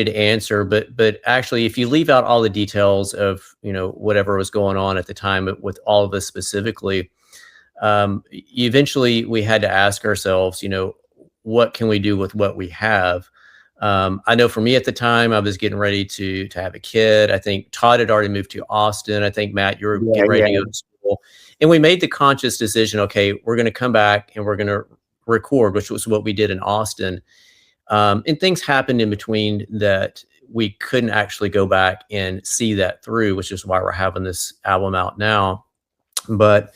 answer, but actually, if you leave out all the details of, whatever was going on at the time with all of us specifically, eventually we had to ask ourselves, what can we do with what we have? I know for me at the time, I was getting ready to have a kid. I think Todd had already moved to Austin. I think Matt, you were getting ready to go to school. And we made the conscious decision, okay, we're going to come back and we're going to record, which was what we did in Austin. And things happened in between that we couldn't actually go back and see that through, which is why we're having this album out now. But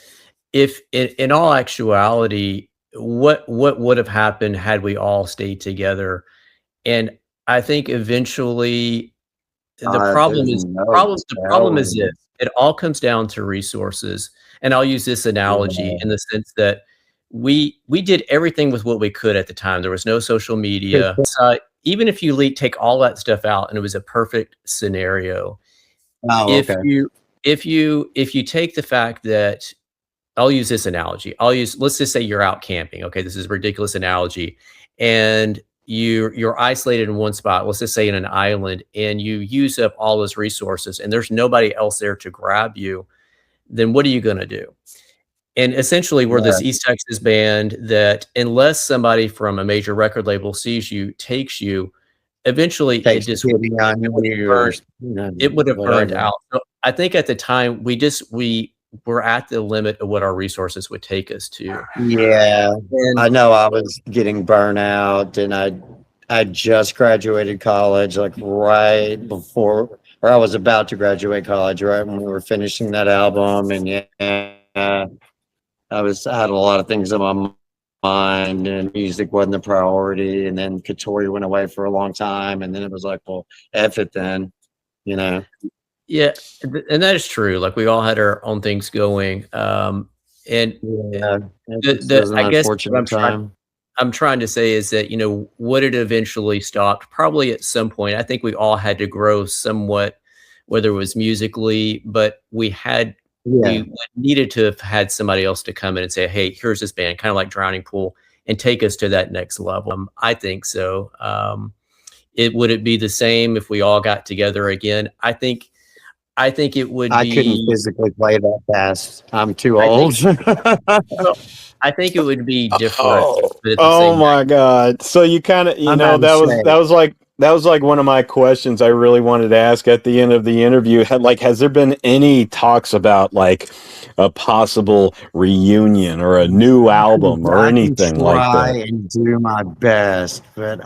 if in all actuality, what would have happened had we all stayed together? And I think eventually the problem is this: it all comes down to resources. And I'll use this analogy in the sense that we did everything with what we could at the time. There was no social media. Even if you take all that stuff out and it was a perfect scenario, if you take the fact that, I'll use this analogy. Let's just say you're out camping. Okay, this is a ridiculous analogy, and you're isolated in one spot. Let's just say in an island, and you use up all those resources, and there's nobody else there to grab you. Then what are you going to do? And essentially, we're this East Texas band that, unless somebody from a major record label sees you, takes you, eventually it would have burned out. So I think at the time we were at the limit of what our resources would take us to. Yeah, And I know. I was getting burnout, and I just graduated college, like right before, or I was about to graduate college, right when we were finishing that album, and I had a lot of things on my mind, and music wasn't a priority. And then Katori went away for a long time, and then it was like, well, F it then, Yeah, and that is true. Like, we all had our own things going. And I guess what I'm trying to say is that, would it eventually stopped? Probably at some point. I think we all had to grow somewhat, whether it was musically, but we needed to have had somebody else to come in and say, hey, here's this band, kind of like Drowning Pool, and take us to that next level. I think so. Would it be the same if we all got together again? I think it would. I couldn't physically play that fast. I'm too old. I think it would be different. Oh my God! So you kind of, that was like one of my questions I really wanted to ask at the end of the interview. Has there been any talks about like a possible reunion or a new album or anything like that? I and do my best, but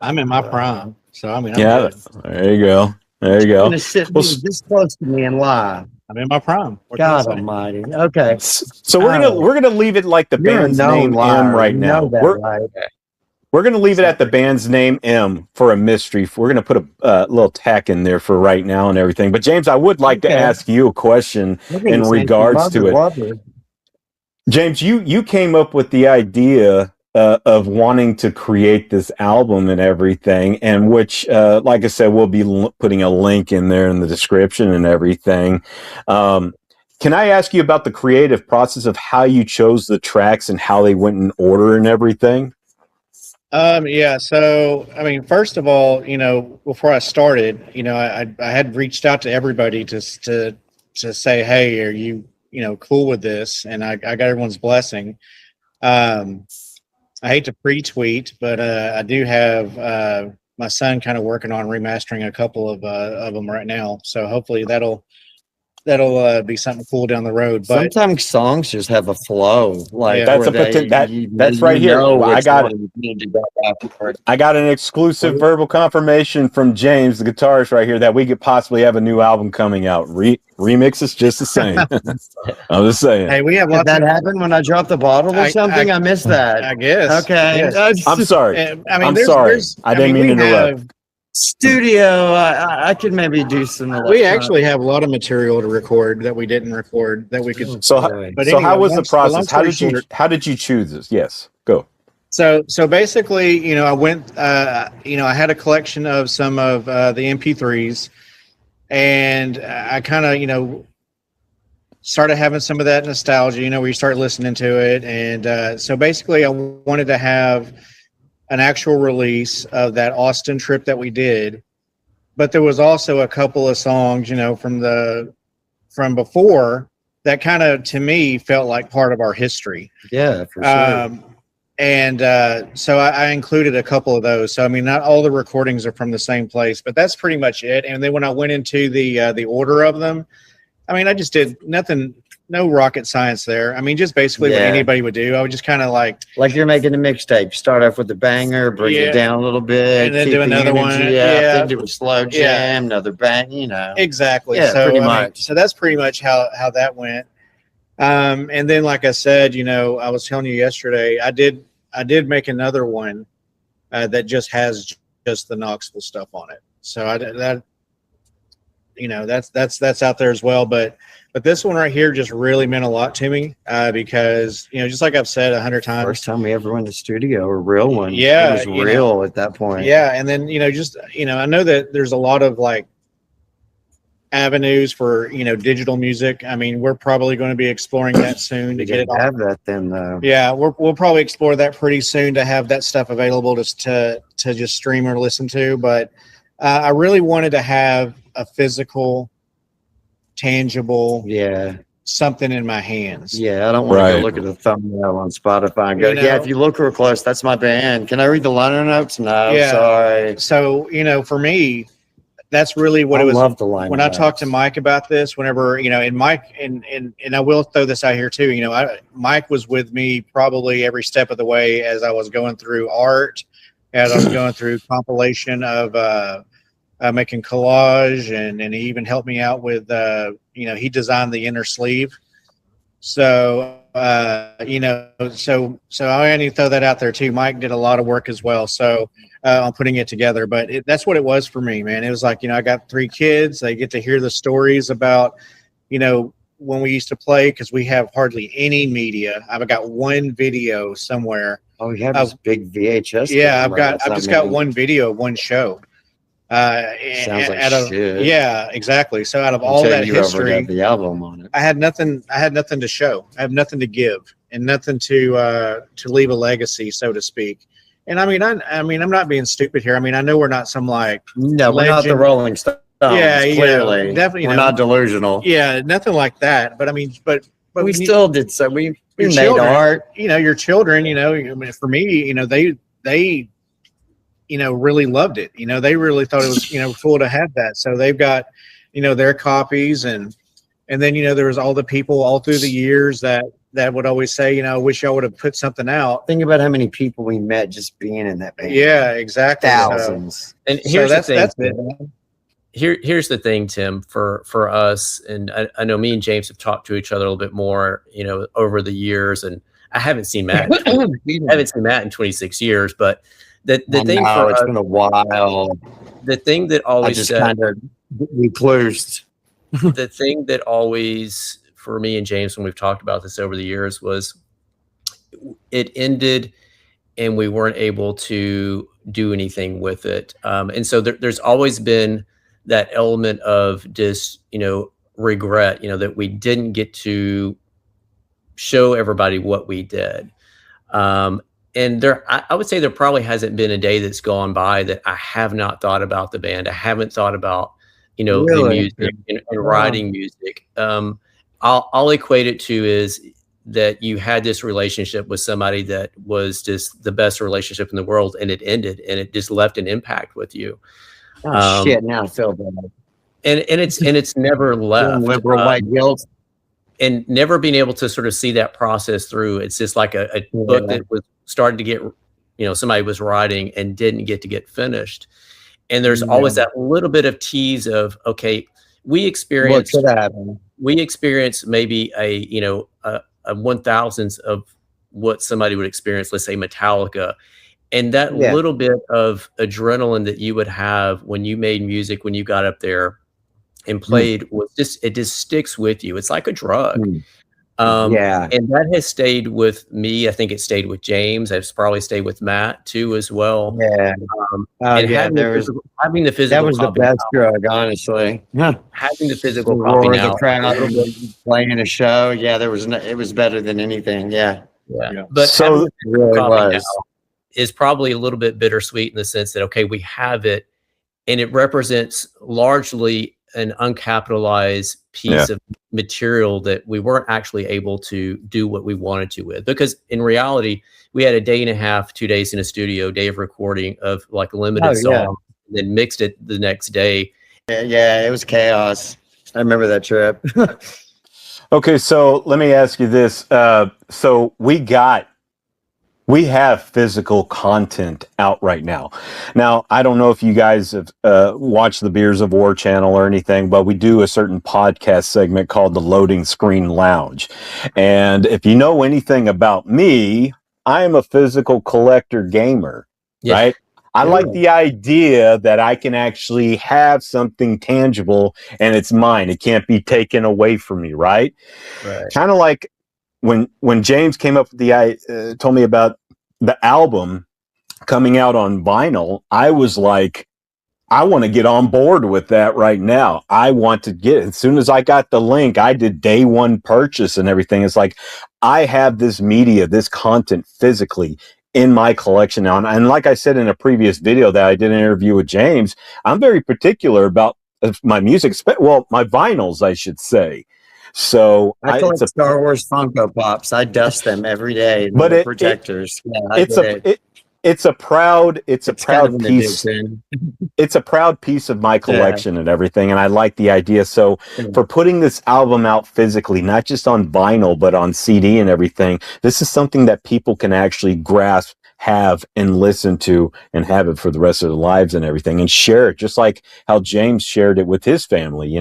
I'm in my prime, so I'm good. There you go. There you go. Gonna sit this close to me and lie. I'm in my prime. God Almighty. Okay. So we're gonna leave it like the band's name M right now. We're gonna leave it at the band's name M for a mystery. We're gonna put a little tack in there for right now and everything. But James, I would like to ask you a question in regards to it. James, you came up with the idea of wanting to create this album and everything, and which, like I said, we'll be putting a link in there in the description and everything. Can I ask you about the creative process of how you chose the tracks and how they went in order and everything? Yeah. So, I mean, first of all, before I started, I had reached out to everybody to say, hey, are you, cool with this? And I got everyone's blessing. I hate to pre-tweet, but I do have my son kind of working on remastering a couple of them right now. So hopefully that'll that'll be something cool down the road. But Sometimes songs just have a flow, like Yeah. That's where a that's you right here. know Well, I which got one you need to go after. I got an exclusive verbal confirmation from James, the guitarist, right here, that we could possibly have a new album coming out. Remix is just the same. I'm just saying. hey, we have Did lots that of. happen when I dropped the bottle or I- something? I missed that. I guess. Okay. Yes. I'm sorry. I mean, I'm there's, sorry. there's- I didn't mean we to interrupt. have- Studio. I could maybe do some. We electronic- actually have a lot of material to record that we didn't record that we could. So, Okay. But so anyway, how was the long process? story short- How did you choose this? Yes, go. So basically, I went, I had a collection of some of the MP3s, and I kind of, started having some of that nostalgia, where you start listening to it. And so basically, I wanted to have an actual release of that Austin trip that we did. But there was also a couple of songs, from before that kind of, to me, felt like part of our history. Yeah, for sure. So I included a couple of those. So I mean, not all the recordings are from the same place, but that's pretty much it. And then when I went into the order of them, I mean, I just did nothing, no rocket science there. I mean, just basically what Yeah. anybody would do. I would just kind of like, Like you're making a mixtape. Start off with the banger, bring Yeah. it down a little bit, And then keep do the another one. energy up, Yeah. then do a slow jam, another bang. exactly. Yeah, so pretty I mean, much. so that's pretty much how that went. And then, like I said, I was telling you yesterday, I did make another one that just has just the Knoxville stuff on it. So that's out there as well. But this one right here just really meant a lot to me because just like I've said 100 times. First time we ever went to studio, a real one. Yeah, it was real at that point. Yeah, and then I know that there's a lot of like avenues for digital music. I mean, we're probably going to be exploring that soon to You get it gotta on. have that then, though. Yeah, we'll probably explore that pretty soon to have that stuff available to just stream or listen to. But I really wanted to have a physical, tangible Yeah, something in my hands. yeah. I don't want to Right. go look at the thumbnail on Spotify and go, You know- yeah, if you look real close, that's my band. Can I read the liner notes? No, Yeah. sorry. So for me, that's really what I it was. love the liner When I notes. talked to Mike about this, whenever and Mike and I will throw this out here too. Mike was with me probably every step of the way as I was going through art, as I was going through compilation of making collage, and he even helped me out with he designed the inner sleeve. So so I need to throw that out there too. Mike did a lot of work as well. So on putting it together, but that's what it was for me, man. It was like, I got 3 kids. They get to hear the stories about, when we used to play, because we have hardly any media. I've got one video somewhere. Oh, you have this big VHS. Yeah, camera. I've just got one video of one show. Sounds like out of, shit. yeah, exactly. So out of all Until that you ever history, got the album on it. I had nothing to show. I have nothing to give and nothing to leave a legacy, so to speak. And I mean, I'm not being stupid here. I mean, I know we're not some like, No, we're not the legend. Rolling Stones. Yeah, clearly, definitely, we're not delusional. yeah, nothing like that. But I mean, but we when still did so. We your made children, art. your children, I mean, for me, they really loved it. They really thought it was, cool to have that. So they've got, their copies, and then, there was all the people all through the years that would always say, I wish y'all would have put something out. Think about how many people we met just being in that band. Yeah, exactly. So- Thousands. And So here's that's the thing. it. Tim. Here's the thing, Tim, for us, and I know me and James have talked to each other a little bit more, over the years, and I haven't seen Matt. I haven't seen Matt in 26 years, but the thing No, for it's us, been a while. the thing that I always just said, kind of reclused. the thing that always for me and James, when we've talked about this over the years, was it ended and we weren't able to do anything with it. And so there's always been that element of just, regret, that we didn't get to show everybody what we did. And I would say there probably hasn't been a day that's gone by that I have not thought about the band. I haven't thought about, the Really? music and writing music. I'll equate it to is that you had this relationship with somebody that was just the best relationship in the world, and it ended, and it just left an impact with you. Oh, shit, now I feel bad. and it's never left. Liberal white guilt. And never being able to sort of see that process through. It's just like a book that was starting to get, somebody was writing and didn't get finished. And there's always that little bit of tease of, okay, we experienced maybe a 1,000th of what somebody would experience, let's say Metallica. And that little bit of adrenaline that you would have when you made music, when you got up there and played, it just sticks with you. It's like a drug. And that has stayed with me. I think it stayed with James. It's probably stayed with Matt too as well. Having the physical, that was the best drug, honestly. Having the physical roar popping of the out, crowd, playing a show. Yeah, it was better than anything. Yeah. But So it really was. Is probably a little bit bittersweet in the sense that, okay, we have it, and it represents largely an uncapitalized piece of material that we weren't actually able to do what we wanted to with, because in reality we had a day and a half, 2 days in a studio, day of recording of like a limited song, and then mixed it the next day. Yeah, it was chaos. I remember that trip. Okay, so let me ask you this. So we have physical content out right now. Now, I don't know if you guys have watched the Beers of War channel or anything, but we do a certain podcast segment called the Loading Screen Lounge. And if you know anything about me, I am a physical collector gamer, right? I like the idea that I can actually have something tangible and it's mine. It can't be taken away from me, right? Kind of like when James came up with the told me about the album coming out on vinyl, I was like, I want to get on board with that right now. I want to get it. As soon as I got the link, I did day one purchase and everything. It's like, I have this media, this content physically in my collection now. And like I said in a previous video that I did an interview with James, I'm very particular about my music, my vinyls, I should say. So I collect Star Wars Funko Pops. I dust them every day. But projectors. It's a proud piece. It's a proud piece of my collection and everything. And I like the idea. So for putting this album out physically, not just on vinyl, but on CD and everything, this is something that people can actually grasp, have, and listen to, and have it for the rest of their lives and everything, and share it, just like how James shared it with his family,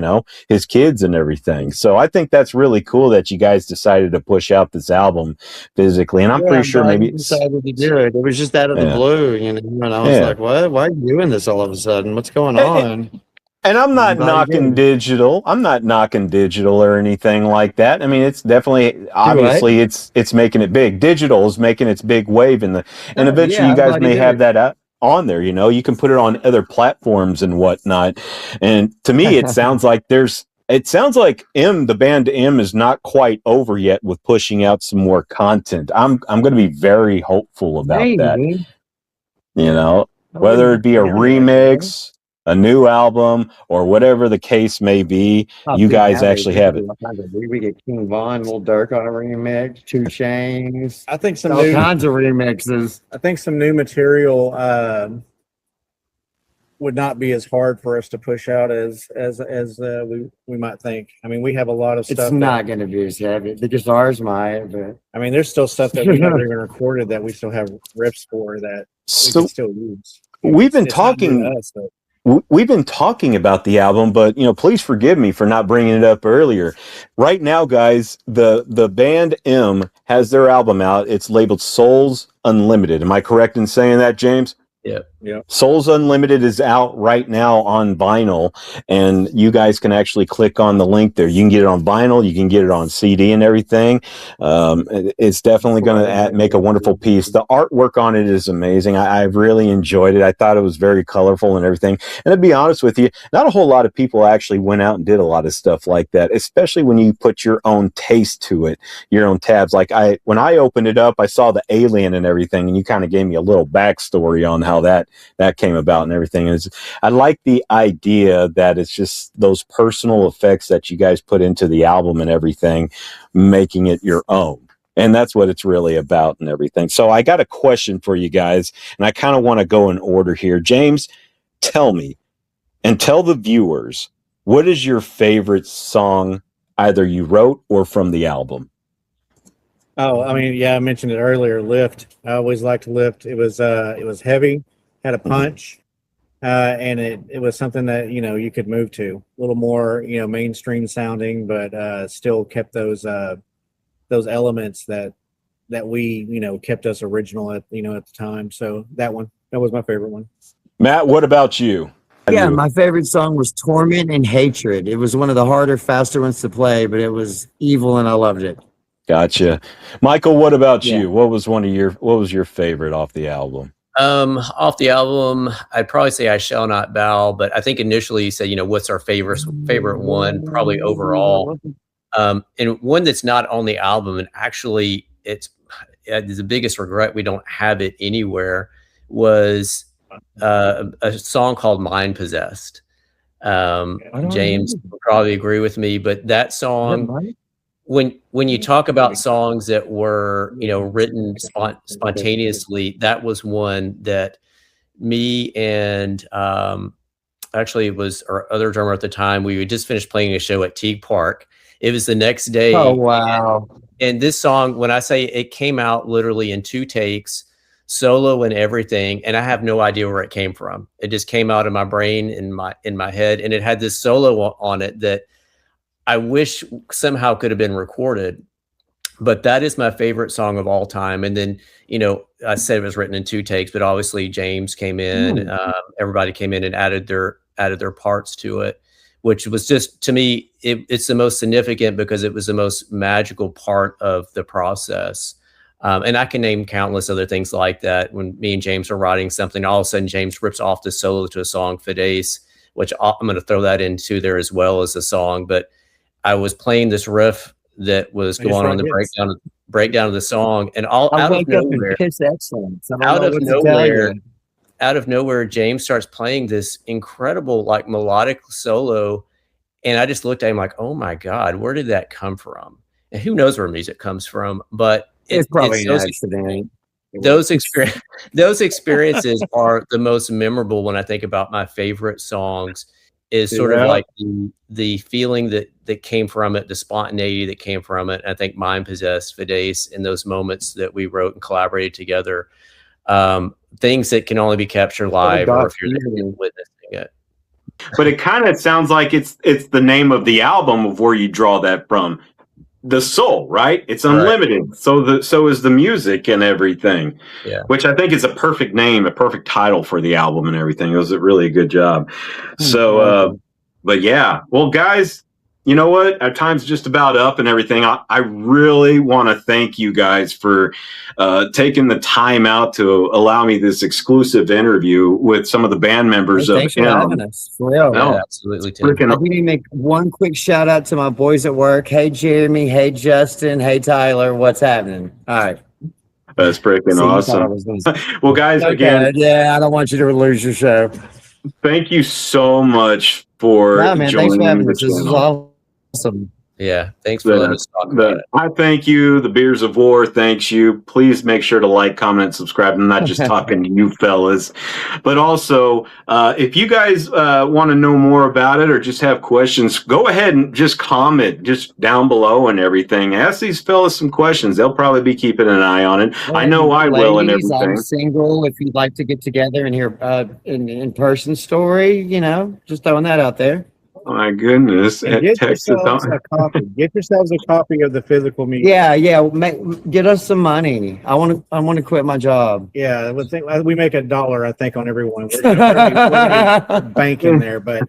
his kids and everything. So I think that's really cool that you guys decided to push out this album physically. And I'm pretty sure maybe decided to do it. It was just out of the blue, and I was like, what? Why are you doing this all of a sudden? What's going on? And I'm not knocking digital. I'm not knocking digital or anything like that. I mean, it's definitely, obviously, it's making it big. Digital is making its big wave, and eventually you guys may have that on there. You can put it on other platforms and whatnot. And to me, it sounds like the band M is not quite over yet with pushing out some more content. I'm going to be very hopeful about that. Whether it be a remix, a new album, or whatever the case may be, you guys actually have it. We get King Von, Lil Durk on a remix, 2 Chainz. I think all kinds of remixes. I think some new material would not be as hard for us to push out as we might think. I mean, we have a lot of stuff. It's not going to be as heavy. The guitars might, but I mean, there's still stuff that we haven't even recorded that we still have riffs for that we can still use. We've been talking. We've been talking about the album, but please forgive me for not bringing it up earlier. Right now, guys, the band M has their album out. It's labeled Souls Unlimited. Am I correct in saying that, James? Yeah. Souls Unlimited is out right now on vinyl, and you guys can actually click on the link there. You can get it on vinyl, you can get it on CD and everything. It's definitely going to make a wonderful piece. The artwork on it is amazing. I really enjoyed it. I thought it was very colorful and everything. And to be honest with you, not a whole lot of people actually went out and did a lot of stuff like that, especially when you put your own taste to it, your own tabs. Like when I opened it up, I saw the alien and everything, and you kind of gave me a little backstory on how that came about and everything. And I like the idea that it's just those personal effects that you guys put into the album and everything, making it your own. And that's what it's really about and everything. So I got a question for you guys, and I kind of want to go in order here. James, tell me and tell the viewers, what is your favorite song, either you wrote or from the album? Oh, I mean, yeah, I mentioned it earlier. Lift. I always liked Lift. It was heavy, had a punch, and it was something that you could move to. A little more mainstream sounding, but still kept those elements that we kept us original at at the time. So that was my favorite one. Matt, what about you? Yeah, my favorite song was Torment and Hatred. It was one of the harder, faster ones to play, but it was evil and I loved it. Gotcha. Michael, what about Yeah. you? What was your favorite off the album? Off the album, I'd probably say I Shall Not Bow, but I think initially you said, what's our favorite one, probably overall. And one that's not on the album, and actually it's the biggest regret we don't have it anywhere, was a song called Mind Possessed. James will probably agree with me, but that song, when you talk about songs that were written spontaneously, that was one that me and actually it was our other drummer at the time, we had just finished playing a show at Teague Park. It was the next day. Oh, wow. And this song, when I say it came out literally in 2 takes, solo and everything, and I have no idea where it came from. It just came out of my brain, in my head, and it had this solo on it that I wish somehow could have been recorded. But that is my favorite song of all time. And then, I said it was written in 2 takes, but obviously James came in, everybody came in and added their parts to it, which was just, to me, it's the most significant because it was the most magical part of the process. And I can name countless other things like that. When me and James are writing something, all of a sudden James rips off the solo to a song, Fides, which I'm going to throw that into there as well as a song. But I was playing this riff that was going on the breakdown of the song, and out of nowhere, James starts playing this incredible like melodic solo, and I just looked at him like, oh my God, where did that come from? And who knows where music comes from, but It's probably an accident. Those experiences are the most memorable when I think about my favorite songs. Is sort of like the feeling that came from it, the spontaneity that came from it. I think Mind Possessed, Fides, in those moments that we wrote and collaborated together, things that can only be captured live or if you're witnessing it. But it kind of sounds like it's the name of the album of where you draw that from. The soul, right? It's unlimited. Right. So is the music and everything. Yeah. Which I think is a perfect name, a perfect title for the album and everything. It was a really good job. So, but yeah. Well, guys, you know what? Our time's just about up and everything. I really want to thank you guys for taking the time out to allow me this exclusive interview with some of the band members of Thanks for having us. For real. Yeah, absolutely. Tim. We need to make one quick shout out to my boys at work. Hey, Jeremy. Hey, Justin. Hey, Tyler. What's happening? All right. That's freaking awesome. Well, guys, again. Yeah, I don't want you to lose your show. Thank you so much for joining thanks for having the us. This is awesome. Yeah, thanks for letting us talk about it. I thank you. The Beers of War thanks you. Please make sure to like, comment, and subscribe. I'm not just talking to you fellas, but also if you guys want to know more about it or just have questions, go ahead and just comment just down below and everything. Ask these fellas some questions. They'll probably be keeping an eye on it. I know I will and everything. I'm single. If you'd like to get together and hear in-person story, just throwing that out there. Oh my goodness. Get yourselves a copy. Get yourselves a copy of the physical media. Yeah. Get us some money. I want to quit my job. Yeah, we make $1, I think, on everyone. We're gonna be banking there, but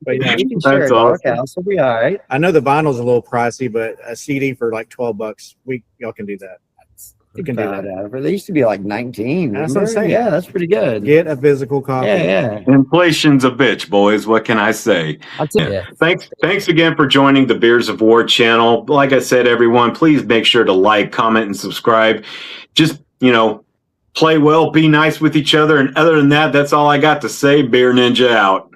yeah, you can share it. Awesome. House. We'll be all right. I know the vinyl's a little pricey, but a CD for like $12, y'all can do that. You can do that. They used to be like 19. That's what I'm saying. Yeah, that's pretty good. Get a physical copy. Yeah. Inflation's a bitch, boys. What can I say? Thanks again for joining the Beers of War channel. Like I said, everyone, please make sure to like, comment, and subscribe. Just, play well, be nice with each other. And other than that, that's all I got to say. Beer Ninja out.